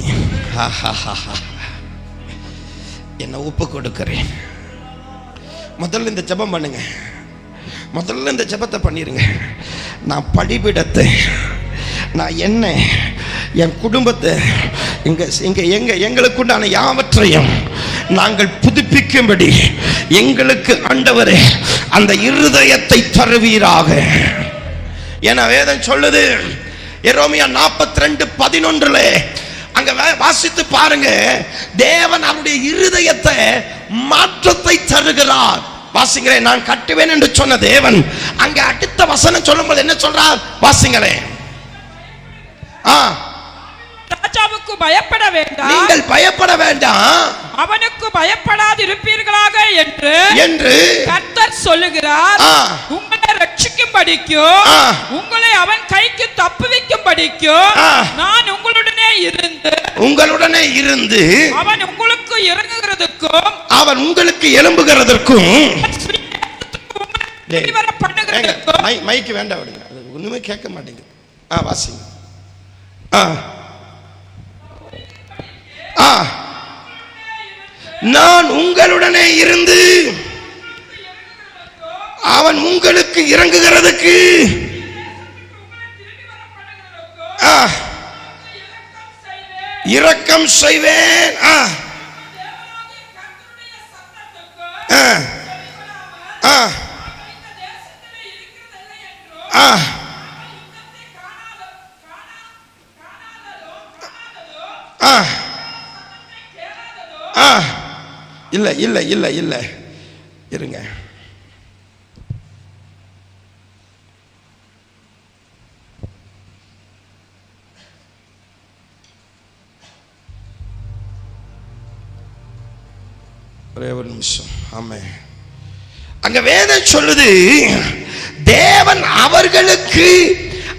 என்ன ஒப்பு கொடுக்கிறேன். முதல்ல இந்த ஜெபம் பண்ணுங்க. முதல்ல இந்த ஜெபத்தை பண்ணிருங்க. நான் பலிபீடத்தை, நான் என்ன, என் குடும்பத்தை, எங்களுக்குண்டான யாவற்றையும் நாங்கள் புதுப்பிக்கும்படி எங்களுக்கு ஆண்டவரே அந்த இருதயத்தை தருவீராக. என வேதம் சொல்லுது. எரேமியா 42:11 அங்க வாசித்து பாருங்க. தேவன் அவருடைய இருதயத்தை மாற்றத்தை தருகிறார். வாசிங்களேன். நான் கட்டுவேன் என்று சொன்ன தேவன் அங்க அடுத்த வசனம் சொல்லும்போது என்ன சொல்றார்? வாசிங்களேன். ராஜாவுக்கு பயப்பட வேண்டாம், நீங்கள் பயப்பட வேண்டாம், அவனுக்கு பயப்படாது இருப்பீர்களாக என்று கர்த்தர் சொல்லுகிறார். உங்களை ரட்சிக்கும்படிக்கும் உங்களை அவன் கைக்கு தப்புவிக்கும்படிக்கும் நான் உங்களுடனே இருந்து அவன் உங்களுக்கு இறங்குகிறதுக்கும் அவன் உங்களுக்கு எழும்புகிறதற்கும் மைக்கு வேண்டாம், ஒண்ணுமே கேட்க மாட்டேங்குது. வாசிங்க. நான் உங்களுடனே இருந்து அவன் உங்களுக்கு இறங்குகிறதுக்கு இரக்கம் செய்வேன். இல்ல இல்ல இல்ல இல்ல இருங்க. ஒரே ஒரு நிமிஷம். ஆமே. அங்க வேதம் சொல்லுது, தேவன் அவர்களுக்கு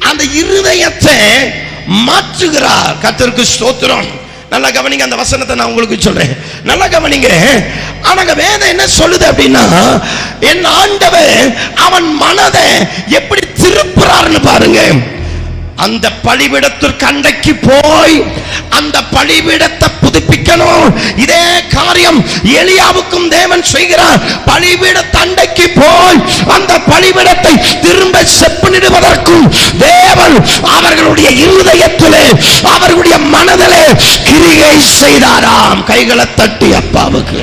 அந்த இருதயத்தை மாற்றுகிறார். கர்த்தருக்கு ஸ்தோத்திரம். நல்லா கவனிங்க. அந்த வசனத்தை நான் உங்களுக்கு சொல்றேன். நல்லா கவனிங்க. ஆனா வேதம் என்ன சொல்லுது அப்படின்னா, என் ஆண்டவர் அவன் மனதை எப்படி திருப்புறாருன்னு பாருங்க. அந்த பலிபீடத்திற்கு அண்டைக்கு போய் அந்த பலிபீடத்தை புதுப்பிக்கணும். இதே காரியம் எலியாவுக்கும் தேவன் செய்கிறார். பலிபீடத்தை அண்டைக்கு போய் அந்த பலிபீடத்தை திரும்ப செப்பனிடுவதற்கும் தேவன் அவர்களுடைய இருதயத்திலே, அவர்களுடைய மனதிலே கிரியை செய்தாராம். கைகளை தட்டி அப்பாவுக்கு.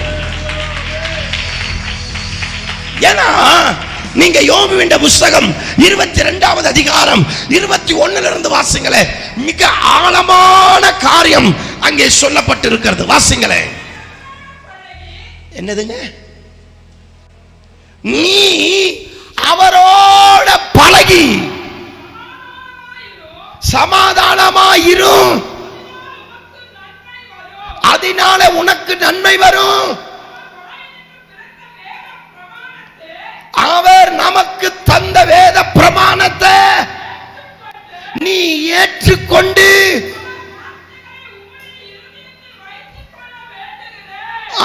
ஏன்னா நீங்க யோபுவின் புத்தகம் 22வது அதிகாரம் 21 இருந்து வாசிங்களே. மிக ஆழமான காரியம் அங்கே சொல்லப்பட்டிருக்கிறது. வாசிங்களே. என்னதுங்க? நீ அவரோட பழகி சமாதானமாயிரும், அதனால உனக்கு நன்மை வரும். அவர் நமக்கு தந்த வேத பிரமாணத்தை நீ ஏற்றுக்கொண்டு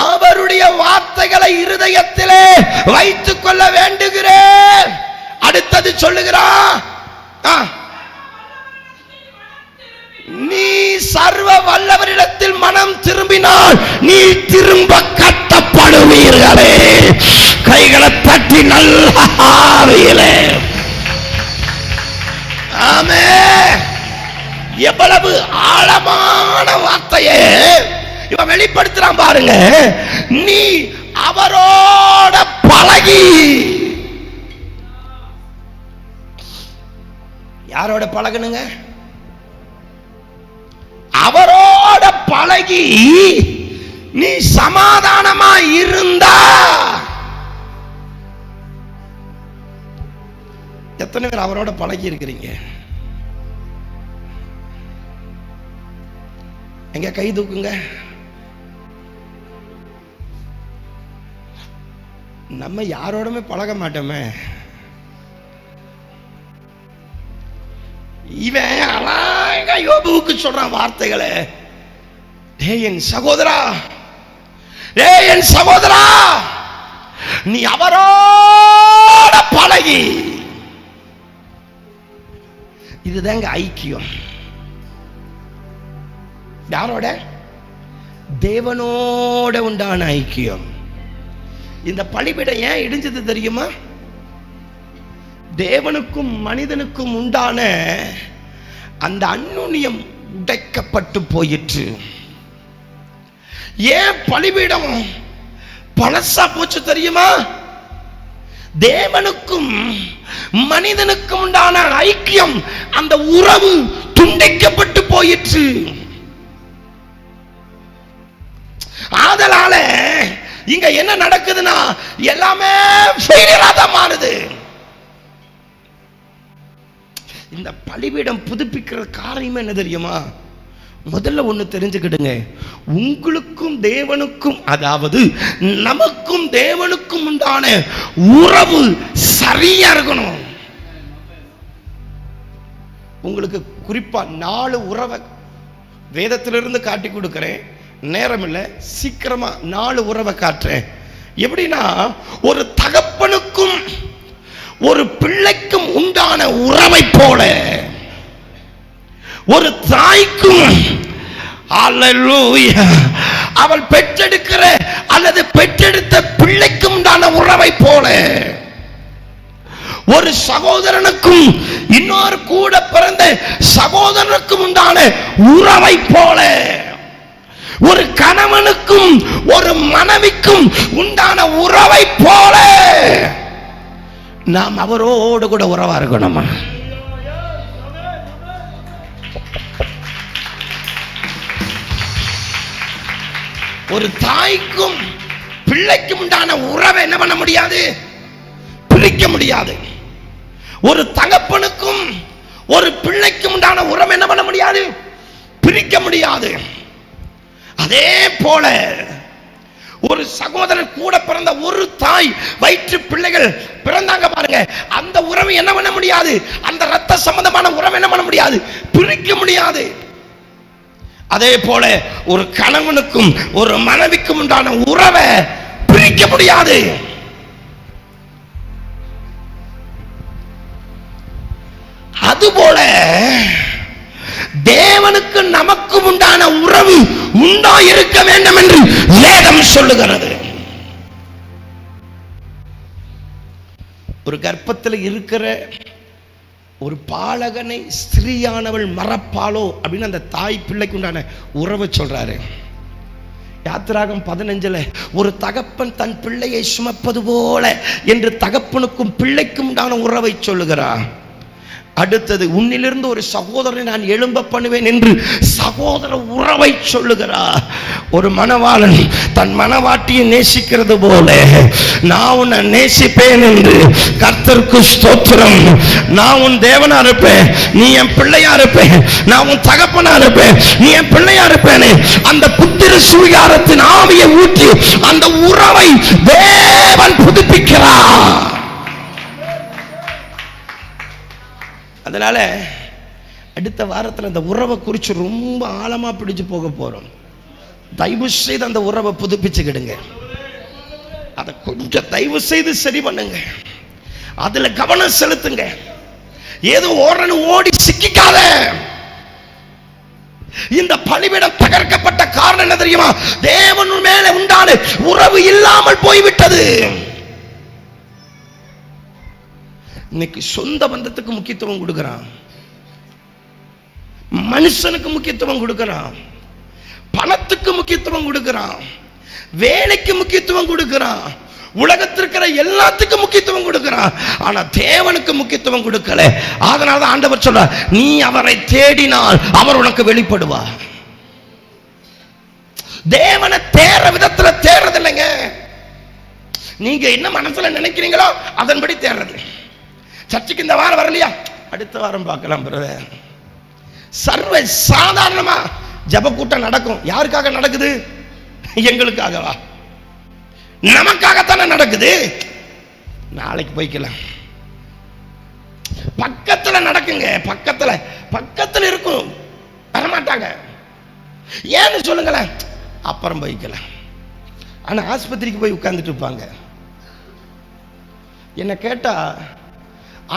அவருடைய வார்த்தைகளை இருதயத்திலே வைத்துக் கொள்ள வேண்டுகிறேன். அடுத்தது சொல்லுகிறான், நீ சர்வ வல்லவரிடத்தில் மனம் திரும்பினால் நீ திரும்ப கட்டப்படுவீர்களே. கைகளை தட்டி நல்ல ஆமென். எவ்வளவு ஆழமான வார்த்தையை இவன் வெளிப்படுத்துறான் பாருங்க. நீ அவரோட பழகி. யாரோட பழகணுங்க? அவரோட பழகி நீ சமாதானமா இருந்தா. எத்தனை பேர் அவரோட பழகி இருக்கிறீங்க? எங்க கை தூக்குங்க. நம்ம யாரோடமே பழக மாட்டோமே. இவன் அழகா யோபுவுக்கு சொல்றான் வார்த்தைகளை. டேய் என் சகோதரா, டேய் என் சகோதரா, நீ அவரோட பழகி. இதுதாங்க ஐக்கியம். யாரோட? தேவனோட உண்டான ஐக்கியம். இந்த பலிபீடம் ஏன் இடிஞ்சது தெரியுமா? தேவனுக்கும் மனிதனுக்கும் உண்டான அந்த அந்யோன்யம் உடைக்கப்பட்டு போயிற்று. ஏன் பலிபீடம் பழசா போச்சு தெரியுமா? தேவனுக்கும் மனிதனுக்கும் உண்டான ஐக்கியம், அந்த உறவு துண்டிக்கப்பட்டு போயிற்று. ஆதலால இங்க என்ன நடக்குதுன்னா எல்லாமே ஃபெயிலியரா தான் மாறுது. இந்த பலிபீடம் புதுப்பிக்கிற காரணம் என்ன தெரியுமா? முதல்ல ஒண்ணு தெரிஞ்சுக்கிடுங்க. உங்களுக்கும் தேவனுக்கும், அதாவது நமக்கும் தேவனுக்கும் உண்டான உறவு சரியா இருக்கணும். உங்களுக்கு குறிப்பா 4 உறவை வேதத்திலிருந்து காட்டி கொடுக்கிறேன். நேரம் இல்லை, சீக்கிரமா 4 உறவை காட்டுறேன். எப்படின்னா, ஒரு தகப்பனுக்கும் ஒரு பிள்ளைக்கும் உண்டான உறவை போல, ஒரு தாய்க்கும் அல்லேலூயா அவள் பெற்றெடுக்கிற அல்லது பெற்றெடுத்த பிள்ளைக்கும் உண்டான உறவை போல, ஒரு சகோதரனுக்கும் இன்னொரு கூட பிறந்த சகோதரனுக்கும் உண்டான உறவை போல, ஒரு கணவனுக்கும் ஒரு மனைவிக்கும் உண்டான உறவை போல நாம் அவரோடு கூட உறவா இருக்கணுமா? ஒரு தாய்க்கும் பிள்ளைக்கும் உண்டான உறவை என்ன பண்ண முடியாது? பிரிக்க முடியாது. ஒரு தகப்பனுக்கும் ஒரு பிள்ளைக்கும் உண்டான உறவை என்ன பண்ண முடியாது? பிரிக்க முடியாது. அதே போல ஒரு சகோதரன் கூட பிறந்த ஒரு தாய் வயிற்று பிள்ளைகள் பிறந்தாங்க பாருங்க, அந்த உறவை என்ன பண்ண முடியாது? அந்த ரத்த சம்பந்தமான உறவை என்ன பண்ண முடியாது? பிரிக்க முடியாது. அதே போல ஒரு கணவனுக்கும் ஒரு மனைவிக்கும் உண்டான உறவை பிரிக்க முடியாது. அதுபோல தேவனுக்கு நமக்கும் உண்டான உறவு உண்டா இருக்க வேண்டும் என்று வேதம் சொல்லுகிறது. ஒரு கர்ப்பத்தில் இருக்கிற ஒரு பாலகனை ஸ்திரீயானவள் மறப்பாளோ அப்படின்னு அந்த தாய் பிள்ளைக்கு உண்டான உறவை சொல்றாரு. யாத்திராகம் 15 ஒரு தகப்பன் தன் பிள்ளையை சுமப்பது போல என்று தகப்பனுக்கும் பிள்ளைக்கும் உண்டான உறவை சொல்லுகிறார். அடுத்தது, உன்னிலிருந்து ஒரு சகோதரனை நான் எழும்ப பண்ணுவேன் என்று சகோதர உறவை சொல்லுகிறார். ஒரு மணவாளன் தன் மணவாட்டியை நேசிக்கிறது போல நான் உன்னை நேசிப்பேன் என்று. கர்த்தருக்கு ஸ்தோத்திரம். நான் உன் தேவனா இருப்பேன், நீ என் பிள்ளையா இருப்பேன். நான் உன் தகப்பனா இருப்பேன், நீ என் பிள்ளையா இருப்பேன். அந்த புத்திர சுவிகாரத்தின் ஆவியை ஊற்றி அந்த உறவை தேவன் புதுப்பிக்கிறார். அதனால அடுத்த வாரத்தில் அந்த உறவை குறித்து ரொம்ப ஆழமா பிடிச்சு போக போறோம். தயவு செய்து அந்த உறவை புதுப்பிச்சுக்கிடுங்க. அதை கொஞ்சம் தயவு செய்து சரி பண்ணுங்க. அதுல கவனம் செலுத்துங்க. ஏதோ ஓடி சிக்கிக்காத. இந்த பலிபீடம் தகர்க்கப்பட்ட காரணம் என்ன தெரியுமா? தேவன் மேல உண்டான உறவு இல்லாமல் போய்விட்டது. இன்னைக்கு சொந்த பந்தத்துக்கு முக்கியத்துவம் கொடுக்கிறான். மனுஷனுக்கு முக்கியத்துவம் கொடுக்கிறான், பணத்துக்கு முக்கியத்துவம் கொடுக்கிறான், வேலைக்கு முக்கியத்துவம் கொடுக்கிறான், உலகத்திற்கிற எல்லாத்துக்கும் முக்கியத்துவம் கொடுக்கிறான். ஆனா தேவனுக்கு முக்கியத்துவம் கொடுக்கல. அதனாலதான் ஆண்டவர் சொல்றார், நீ அவரை தேடினால் அவர் உனக்கு வெளிப்படுவார். தேவனை தேற விதத்துல தேடுறது இல்லைங்க. நீங்க என்ன மனசுல நினைக்கிறீங்களோ அதன்படி தேடுறது. சர்ச்சுக்கு இந்த வாரம் வரலையா, அடுத்த வாரம் பார்க்கலாம் பிரதர். சர்வ சாதாரணமா ஜப கூட்டம் நடக்கும். யாருக்காக நடக்குது? எங்களுக்காகவா? நமக்காகத்தானே நடக்குது. நாளைக்கு போய்க்கலாம். பக்கத்துல நடக்குங்க, பக்கத்துல இருக்கும், வரமாட்டாங்க. ஏன்னு சொல்லுங்களேன், அப்புறம் போய்க்கலாம். ஆனா ஆஸ்பத்திரிக்கு போய் உட்கார்ந்துட்டு இருப்பாங்க. என்ன கேட்டா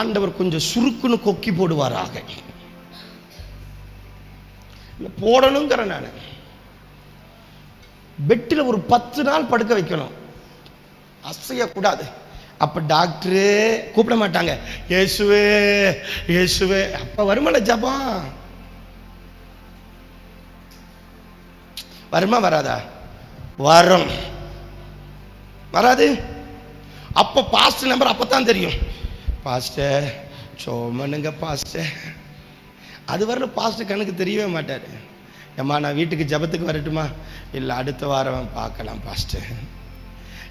ஆண்டவர் கொஞ்சம் சுருக்குன்னு கொக்கி போடுவாராக. போடணுங்கிற நான் பெட்டில் ஒரு 10 நாள் படுக்க வைக்கணும், அசையக்கூடாது. அப்ப டாக்டரு கூப்பிட மாட்டாங்க, இயேசுவே இயேசுவே. அப்ப வருமல ஜபம் வருமா வராதா? வரும். வராது. அப்ப பாஸ்டர் நம்பர் அப்பதான் தெரியும். பாஸ்டர் சோமனுங்க பாஸ்டர். அது வரல பாஸ்டர் கணக்கு தெரியவே மாட்டாரு. ஏம்மா நான் வீட்டுக்கு ஜபத்துக்கு வரட்டுமா? இல்லை அடுத்த வாரம் பார்க்கலாம் பாஸ்டர்.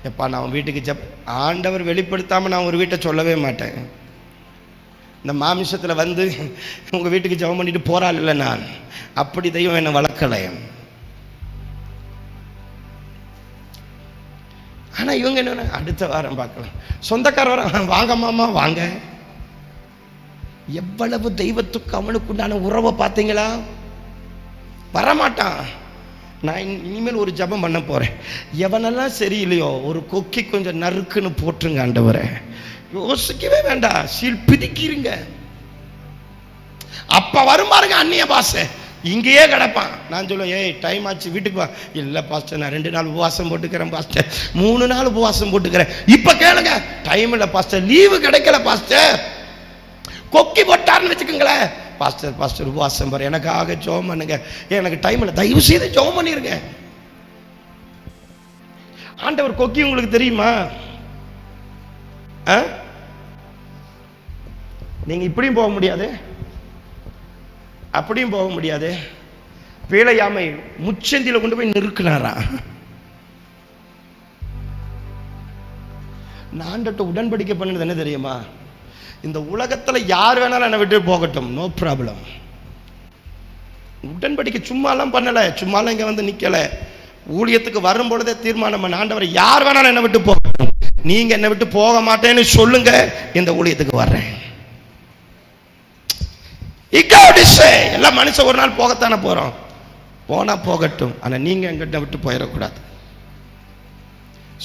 எப்பா நான் வீட்டுக்கு ஆண்டவர் வெளிப்படுத்தாம நான் ஒரு வீட்டை சொல்லவே மாட்டேன். இந்த மாமிசத்துல வந்து உங்க வீட்டுக்கு ஜபம் பண்ணிட்டு போறாள் இல்லை, நான் அப்படி தெய்வம் என்ன வளர்க்கலை. ஆனா இவங்க என்ன, அடுத்த வாரம் பார்க்கலாம். சொந்தக்கார வர, வாங்க மாமா வாங்க. எவ்வளவு தெய்வத்துக்கு அவனுக்கு உண்டான உறவை பார்த்தீங்களா? வரமாட்டான். நான் இனிமேல் ஒரு ஜபம் பண்ண போறேன். எவனெல்லாம் சரியில்லையோ ஒரு கொக்கி கொஞ்சம் நறுக்குன்னு போட்டுருங்க ஆண்டவரே. யோசிக்கவே வேண்டாம், சீல் பிதிக்கிறீங்க. அப்ப வரும் பாருங்க அந்நிய பாசை, இங்கேயே கிடப்பான். நான் சொல்லுவேன், ஏய் டைம் ஆச்சு வீட்டுக்கு வா. இல்லை பாஸ்டர் நான் 2 நாள் உபவாசம் போட்டுக்கிறேன் பாஸ்டர், 3 நாள் உபவாசம் போட்டுக்கிறேன். இப்ப கேளுங்க, டைம் இல்லை பாஸ்டர், லீவு கிடைக்கல பாஸ்டர். கொக்கி போட்டாருன்னு வச்சுக்கோங்களேன், பாஸ்டர் பாஸ்டர் உபவாசம் பாரு, எனக்காக ஜெபம் பண்ணுங்க, எனக்கு டைம் இல்லை, தயவு செய்து ஜெபம் பண்ணிருங்க. ஆண்டவர் கொக்கி உங்களுக்கு தெரியுமா? நீங்க இப்படியும் போக முடியாது, அப்படியும் போக முடியாது. பேழையாமை முச்சந்தில கொண்டு போய் நிறுக்கினாரா? நான் உடன்படிக்கை பண்ணது என்ன தெரியுமா? இந்த உலகத்துல யார் வேணாலும் என்னை விட்டு போகட்டும், நோ ப்ராப்ளம். உடன்படிக்கை சும்மாலாம் பண்ணல, சும்மாலாம் இங்க வந்து நிக்கல. ஊழியத்துக்கு வரும் பொழுதே தீர்மானம் பண்ண, ஆண்டவர் யார் வேணாலும் என்னை விட்டு போகட்டும், நீங்க என்னை விட்டு போக மாட்டேன்னு சொல்லுங்க, இந்த ஊழியத்துக்கு வர்றேன். எல்லாம் மனுஷன் ஒரு நாள் போகத்தானே போறோம், போனா போகட்டும், ஆனா நீங்க எங்கிட்ட விட்டு போயிடக்கூடாது.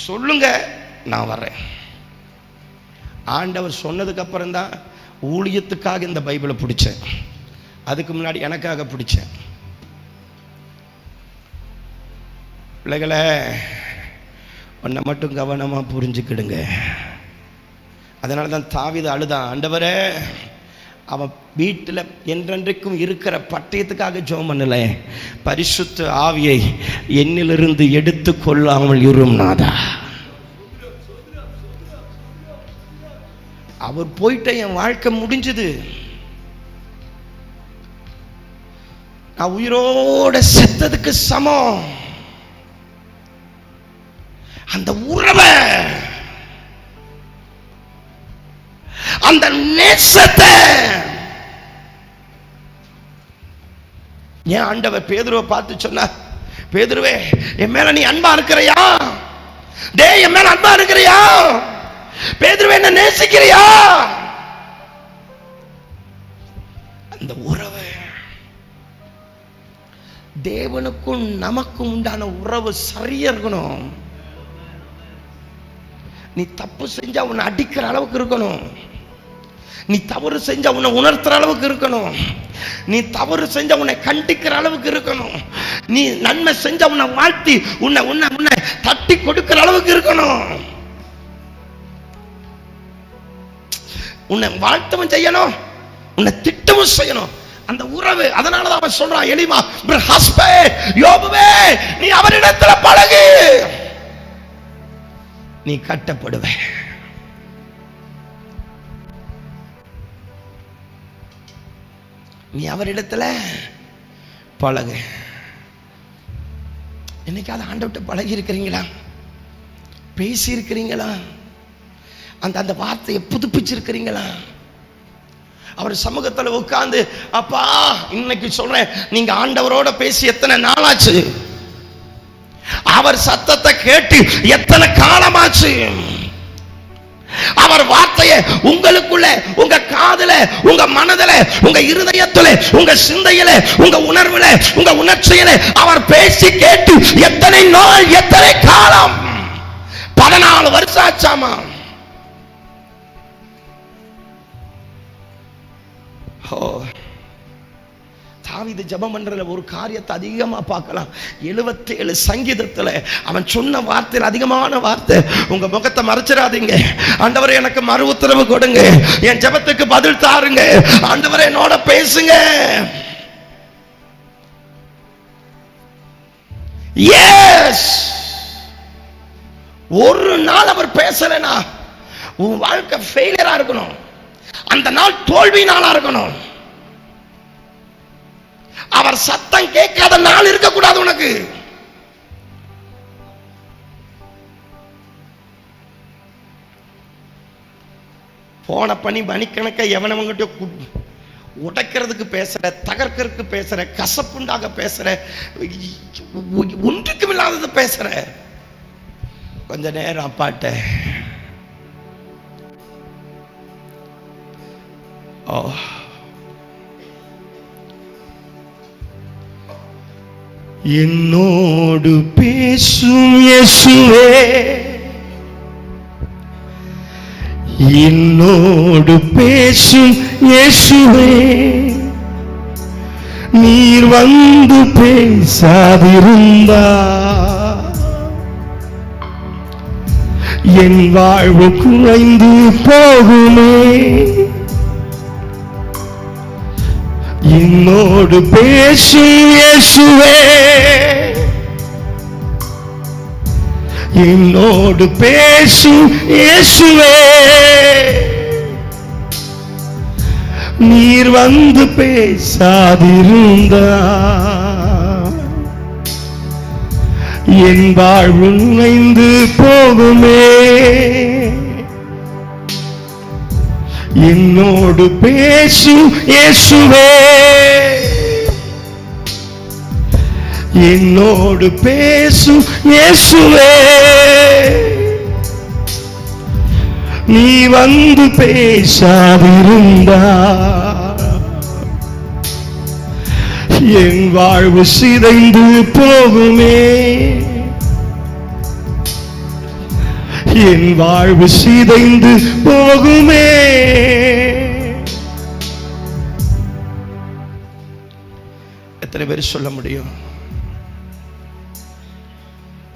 சொல்லுங்க, நான் வர்றேன். ஆண்டவர் சொன்னதுக்கு அப்புறம் தான் ஊழியத்துக்காக இந்த பைபிளை பிடிச்சேன். அதுக்கு முன்னாடி எனக்காக பிடிச்சேன். பிள்ளைகளை உன்னை மட்டும் கவனமா புரிஞ்சுக்கிடுங்க. அதனால தான் தாவீது அழுதான், ஆண்டவரே அவன் வீட்டில் என்றென்றைக்கும் இருக்கிற பட்டயத்துக்காக ஜெபம் பண்ணல, பரிசுத்த ஆவியை என்னிலிருந்து எடுத்து கொள்ளாமல் இரும் நாதா. அவர் போயிட்ட என் வாழ்க்கை முடிஞ்சது. நான் உயிரோட செத்ததுக்கு சமம். அந்த உறவை, அந்த நேசத்தை ஏன் ஆண்டவர் பேதுருவை பார்த்து சொன்னார், பேதுருவே என் மேல நீ அன்பா இருக்கிறியா? டேய் என் மேல அன்பா இருக்கிறியா? பேதுருவே என்ன நேசிக்கிறியா? அந்த உறவு, தேவனுக்கும் நமக்கும் உண்டான உறவு சரியா இருக்கணும். நீ தப்பு செஞ்சா உன்னை அடிக்கிற அளவுக்கு இருக்கணும். நீ தவறு செஞ்சா உன்னை உணர்த்துற அளவுக்கு இருக்கணும். நீ தவறு செஞ்சா உன்னை கண்டிக்கிற அளவுக்கு இருக்கணும். நீ நன்மை செஞ்சா உன்னை வாழ்த்தி உன்னை உன்னை உன்னை தட்டி கொடுக்கிற அளவுக்கு இருக்கணும். உன்னை வாழ்த்தவும் செய்யணும், உன்னை திட்டவும் செய்யணும். அந்த உறவு. அதனாலதான் அவன் சொல்றான், எலிமா யோபுவே, நீ அவரிடத்துல பழகு, நீ கட்டப்படுவ. நீ அவரிடத்துல பழகு. என்னைக்காவது ஆண்டவர்கிட்ட பழகி இருக்கிறீங்களா? பேசி இருக்கிறீங்களா? அந்த வார்த்தையை புதுப்பிச்சிருக்கிறீங்களா? அவர் சமூகத்துல உட்கார்ந்து, அப்பா இன்னைக்கு சொல்றேன், நீங்க ஆண்டவரோட பேசி எத்தனை நாளாச்சு? அவர் சத்தத்தை கேட்டு எத்தனை காலமாச்சு? அவர் வார்த்தையை உங்களுக்குள்ள, உங்க காதுல, உங்க மனதுல, உங்க இருதயத்துல, உங்க சிந்தையில, உங்க உணர்வுல, உங்க உணர்ச்சியில அவர் பேசி கேட்டு எத்தனை நாள், எத்தனை காலம்? 14 வருஷம் ஆச்சாமா. தாவீது ஜெபம் பண்றதுல ஒரு காரியத்தை அதிகமா பார்க்கலாம். 77 சங்கீதத்துல அவன் சொன்ன வார்த்தையில் அதிகமான வார்த்தை, உங்க முகத்தை மறைச்சிடாதீங்க ஆண்டவரே, எனக்கு மறு உத்தரவு கொடுங்க, என் ஜெபத்துக்கு பதில் தாருங்க ஆண்டவரே, என்னோட பேசுங்க. எஸ், ஒரு நாள் அவர் பேசலனா உன் வாழ்க்கை ஃபெயிலியரா இருக்கணும். அந்த நாள் தோல்வி நாளா இருக்கணும். அவர் சத்தம் கேட்காத நாள் இருக்க கூடாது உனக்கு. போன பணி மணிக்கணக்க எவனவங்கிட்ட உடைக்கிறதுக்கு பேசுற, தகர்க்கிறதுக்கு பேசுற, கசப்புண்டாக பேசுற, ஒன்றுக்கும் இல்லாதது பேசுற. கொஞ்ச நேரம் அப்பாட்ட என்னோடு பேசும் இயேசுவே, என்னோடு பேசும் இயேசுவே, நீர் வந்து பேசாதிருந்தா என் வாழ்வு குறைந்து போகுமே. என்னோடு பேசும் இயேசுவே, என்னோடு பேசும் இயேசுவே, நீர் வந்து பேசாதிருந்தா என் வாழ்வு நைந்து போகுமே. என்னோடு பேசும் இயேசுவே, என்னோடு பேசும் இயேசுவே, நீ வந்து பேசாதிருந்தா என் வாழ்வு சிதைந்து போகுமே. என் வாழ்வு சிதைந்து போகுமே. எத்தனை பேர் சொல்ல முடியும்?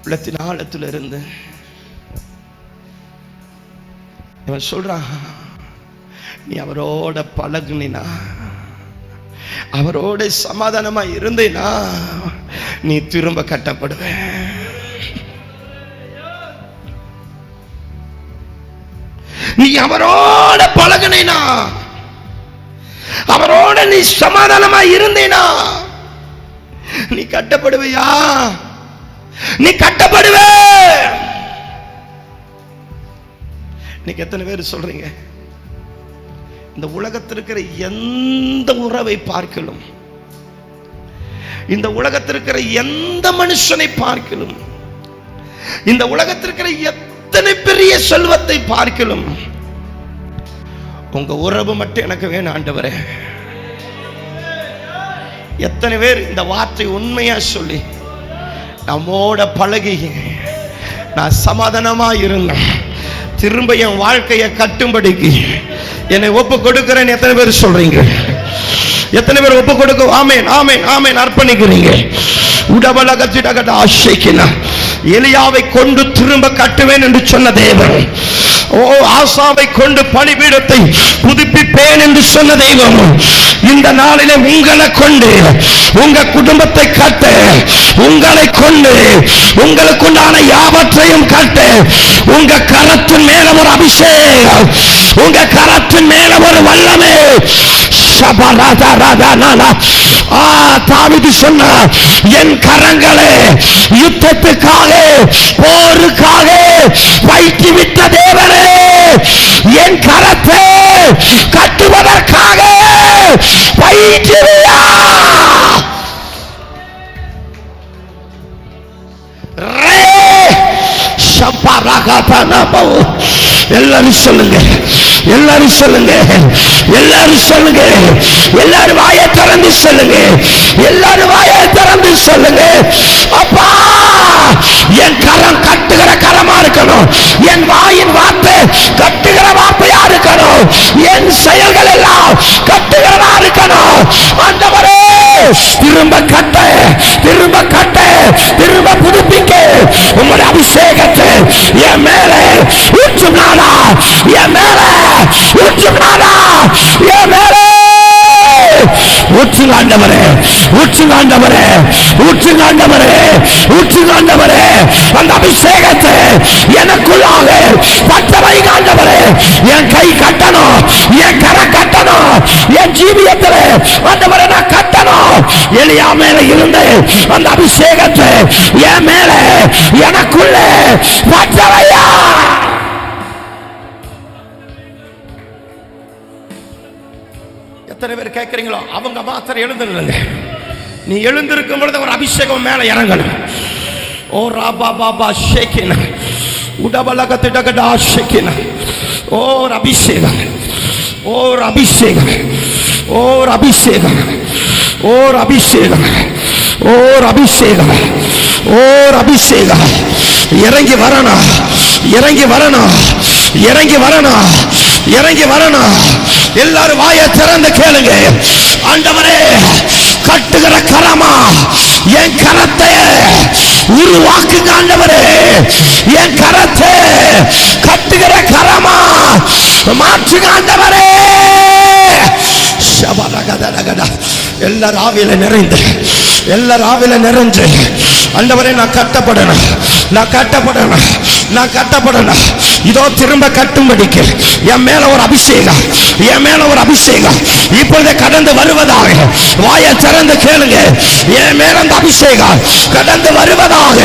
உள்ளத்தின் ஆழத்திலிருந்து இவன் சொல்றான், நீ அவரோட பழகுனா, அவரோட சமாதானமா இருந்தேனா, நீ திரும்ப கட்டப்படுவ. நீ அவரோட பழகுனா, அவரோட நீ சமாதானமா இருந்தேனா, நீ கட்டப்படுவியா? நீ கட்டப்படுவ. இன்னைக்கு எத்தனை பேர் சொல்றீங்க, இந்த உலகத்தில் இருக்கிற எந்த உறவை பார்க்கலும், இந்த உலகத்தில் இருக்கிற எந்த மனுஷனை பார்க்கலும், இந்த உலகத்தில் இருக்கிற எத்தனை பெரிய செல்வத்தை பார்க்கலும், உங்க உறவு மட்டும் எனக்கு வேணும் ஆண்டவரே. எத்தனை பேர் இந்த வார்த்தை உண்மையா சொல்லி நம்மோட பழகி நான் சமாதானமா இருந்தேன், திரும்ப என் வாழ்க்கையை கட்டும்படிக்கு என்னை ஒப்பு கொடுக்கிறேன்? எத்தனை பேர் சொல்றீங்க? எத்தனை பேர் ஒப்பு கொடுக்க ஆமென் ஆமென் ஆமென் அர்ப்பணிக்கிறீங்க? உடபலகத்திடகட ஆசைக்கினா எலியாவை கொண்டு திரும்ப கட்டுவேன் என்று சொன்ன தேவன், ஆசாவை கொண்டு பலிபீடத்தை புதுப்பிப்பேன் என்று சொன்ன தெய்வம், இந்த நாளிலே உங்களை கொண்டு உங்க குடும்பத்தை கட்ட, உங்களை கொண்டு உங்களுக்குண்டான யாவற்றையும் கட்ட, உங்க கரத்தின் மேல ஒரு அபிஷேகம், உங்க கரத்தின் மேல ஒரு வல்லமை. தாவீது சொன்னார், என் கரங்களே யுத்தத்துக்காக போருக்காக வைத்துவிட்ட தேவனே, என் கரத்தை கட்டுவதற்காக வைத்திருயா. எல்லாரும் சொல்லுங்க, எல்லாரும் சொல்லுங்க, எல்லாரும் சொல்லுங்க, எல்லாரும் வாயை திறந்து சொல்லுங்க, எல்லாரும் வாயை திறந்து சொல்லுங்க. அப்பா, என் கரம் கட்டுகிற கரமா இருக்கணும், என் வாயின் வார்த்தை கட்டுகிற வார்த்தையா இருக்கணும், என் செயல்கள் எல்லாம் கட்டுகிறதா இருக்கணும். ஆண்டவரே, திரும்ப கட்ட, திரும்ப கட்ட, திரும்ப புதுப்பிக்க உங்களுடைய அபிஷேகத்தை என் மேல ஊற்றும் நாடா, என் மேல ஊற்றும் நாடா, என் மேல ஊற்றுங்க ஆண்டவரே, ஊற்றுங்க ஆண்டவரே, ஊற்றுங்க ஆண்டவரே, ஊற்றுங்க ஆண்டவரே. அந்த அபிஷேகத்தை எனக்குள்ளாக பற்ற வைங்க ஆண்டவரே. என் கை கட்டணும், என் கரை கட்டணும், என் ஜீவியத்தில் ஆண்டவரே நான் கட்டணும். எலியா மேல இருந்து அந்த அபிஷேகத்தை என் மேல எனக்குள்ள பற்ற வையா. எத்தனை பேர் கேட்கறீங்களோ அவங்க மாத்திரம் எழுந்துருங்க. நீ எழுந்திருக்கும் பொழுது ஒரு அபிஷேகம் மேல இறங்கணும். ஓ ராபா பாபா ஷேக்கின உடபலகத்திடகடா ஷேக்கின. ஓர் அபிஷேகம், ஓர் அபிஷேகம், ஓர் அபிஷேகம், ஓர் அபிஷேகம், ஓர் அபிஷேகம், ஓர் அபிஷேகம். இறங்கி வரணும், இறங்கி வரணும், இறங்கி வரணும், இறங்கி வரணும். எல்லாரும் வாயை திறந்து கேளுங்க. ஆண்டவரே, கட்டுகிற கரமா என் கரத்தை உருவாக்குங்க ஆண்டவரே. என் கரத்தை கட்டுகிற கரமா மாற்றுங்க ஆண்டவரே. எல்லாரும் ஆவியில நிறைந்து, எல்லாரும் ஆவியில நிறைஞ்சு ஆண்டவரே நான் கட்டப்படணும், நான் கட்டப்படணும், நான் கட்டப்படணும். இதோ திரும்ப கட்டும்படிக்கு என் மேல ஒரு அபிஷேகம், என் மேல ஒரு அபிஷேகம் இப்பொழுது கடந்து வருவதாக. வாயை திறந்து கேளுங்க. என் மேல அந்த அபிஷேகம் கடந்து வருவதாக,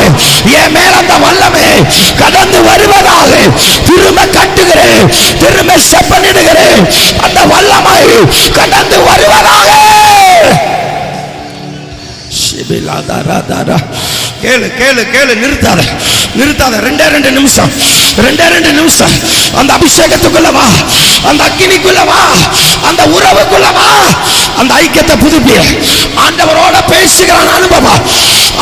என் மேல அந்த வல்லமை கடந்து வருவதாக. திரும்ப கட்டுகிறேன், திரும்ப செப்பனிடுகிறேன். அந்த வல்லமை கடந்து வருவதாக. கேளு கேளு கேளு, நிறுத்தாத நிறுத்தாத. ரெண்டே நிமிஷம், ரெண்டே நிமிஷம். அந்த அபிஷேகத்துக்குள்ள வா, அந்த அக்கினிக்குள்ள வா, அந்த உறவுக்குள்ள வா, அந்த ஐக்கியத்தை புதுப்பி. ஆண்டவரோட பேசுகிற அனுபவம்,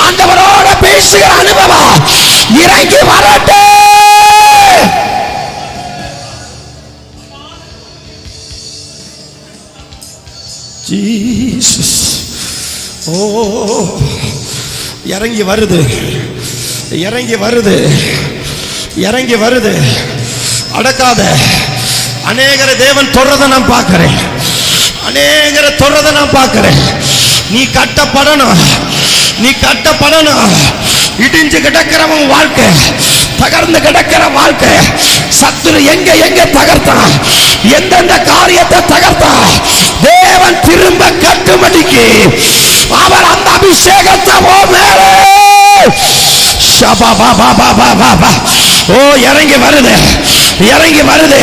ஆண்டவரோட பேசுகிற அனுபவம் இறங்கி வரட்டே. ஜீசஸ். ஓ, இறங்கி வருது, இறங்கி வருது, இறங்கி வருது. அடக்காத. அநேகரை தேவன் தொடர்றதை நான் பார்க்கிறேன், அநேகரை தொடர்றதை நான் பார்க்கிறேன். நீ கட்டப்படணும், நீ கட்டப்படணும். இடிஞ்சு கிடக்கிறவன் வாழ்க்கை, தகர்ந்து கிடக்கிற வாழ்க்கை, சத்துரு எங்க எங்க தகர்த்தான், எந்தெந்த காரியத்தை தகர்த்தான், தேவன் திரும்ப கட்டுமடிக்கு அவர் அந்த அபிஷேகத்தை மேலே. ஓ, இறங்கி வருது, இறங்கி வருது,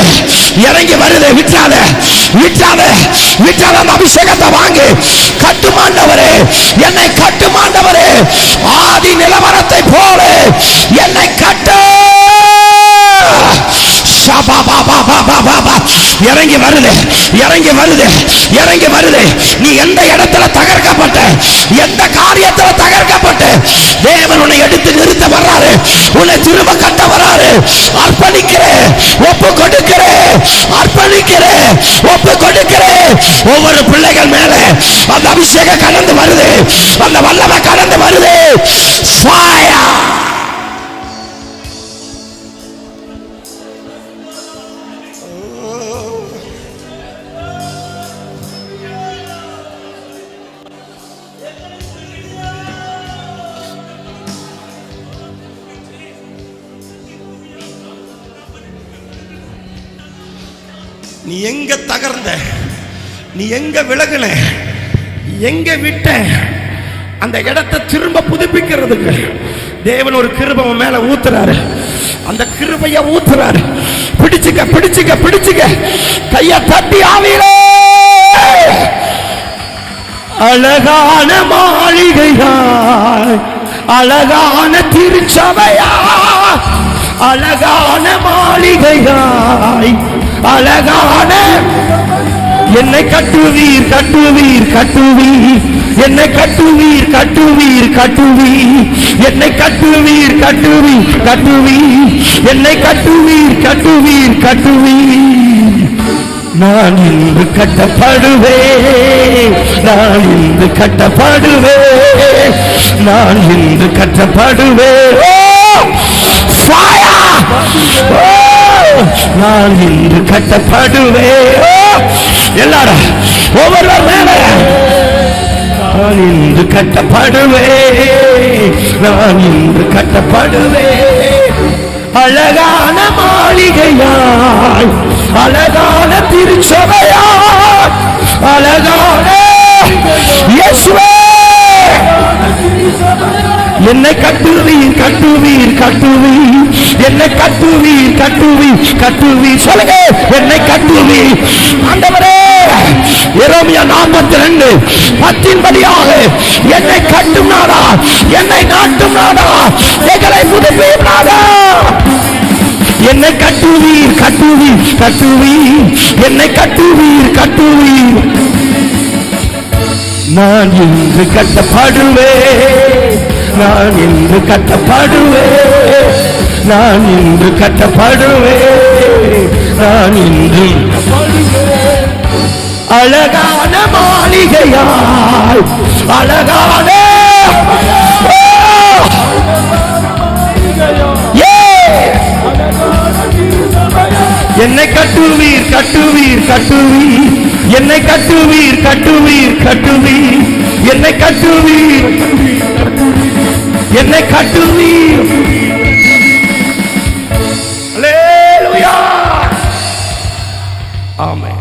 இறங்கி வருது. விட்டாத, விட்டாத, விட்டாத. அந்த அபிஷேகத்தை வாங்கி கட்டுமாண்டவரே, என்னை கட்டுமாண்டவரே. ஆதி நிலவரத்தை போல என்னை கட்டு. இறங்கி வருது, இறங்கி வருது, இறங்கி வருது. நீ எந்த இடத்துல தகர்க்கப்பட்ட, எந்த காரியத்துல தகர்க்கப்பட்ட, தேவன் உன்னை எடுத்து நிறுத்த வர்றாரு, உன்னை திரும்ப கட்ட வர்றாரு. அர்ப்பணிக்கிறேன், ஒப்பு கொடுக்கிறேன், அர்ப்பணிக்கிறேன், ஒப்பு கொடுக்கிறேன். ஒவ்வொரு பிள்ளைகள் மேல அந்த அபிஷேகம் கடந்து வருது, அந்த வல்லமை கடந்து வருது. Fire! நீ எங்க தகர்ந்த, நீ எங்க விலகுன, எங்க விட்ட, அந்த இடத்தை திரும்ப புதுப்பிக்கிறதுக்கு தேவன் ஒரு கிருபை உன் மேல ஊத்துறாரு. அந்த கிருபைய ஊத்துறாரு. பிடிச்சுக்க பிடிச்சுக்க பிடிச்சுக்க, கைய தட்டி ஆவியிலே. அழகான மாளிகையாய், அழகான திருச்சபையா, அழகான மாளிகையாய், அழகான என்னை கட்டுவீர் கட்டுவீர் கட்டுவீர், என்னை கட்டுவீர் கட்டுவீர் கட்டுவீர், என்னை கட்டுவீர் கட்டுவீர் கட்டுவீர், என்னை கட்டுவீர் கட்டுவீர் கட்டுவீர். நான் இன்று கட்டப்படுவேன், நான் இன்று கட்டப்படுவேன், நான் இன்று கட்டப்படுவேன். நான் இன்று கட்டப்படுவேன். எல்லாரும் ஒவ்வொருவர் மேல நான் இன்று கட்டப்படுவேன், நான் இன்று கட்டப்படுவேன். அழகான மாளிகையாய், அழகான திருச்சபையாய், அழகான இயேசுவே. என்னை கட்டுவீர் கட்டுவீர் கட்டுவீர், என்னை கட்டுவீர் கட்டுவீர் கட்டுவீர். சொல்லுங்க, என்னை கட்டுவீர் ஆண்டவரே. எரேமியா 42:10 படியாக என்னை கட்டும் நாடா, என்னை நாட்டும் நாடா, எங்களை புதுப்பியும் நாடா. என்னை கட்டுவீர் கட்டுவீர் கட்டுவீர், என்னை கட்டுவீர் கட்டுவீர். நான் இன்று கட்டப்படுவேன், நான் இன்று கட்டப்படுவேன், நான் இன்று கட்டப்படுவேன், நான் இன்று அழகான மாளிகையாய், அழகான என்னை கட்டுவீர் கட்டுவீர் கட்டுவீர், என்னை கட்டுவீர் கட்டுவீர் கட்டுவீர், என்னை கட்டுவீர், என்னை கட்டுவீர். அல்லேலூயா. ஆமென்.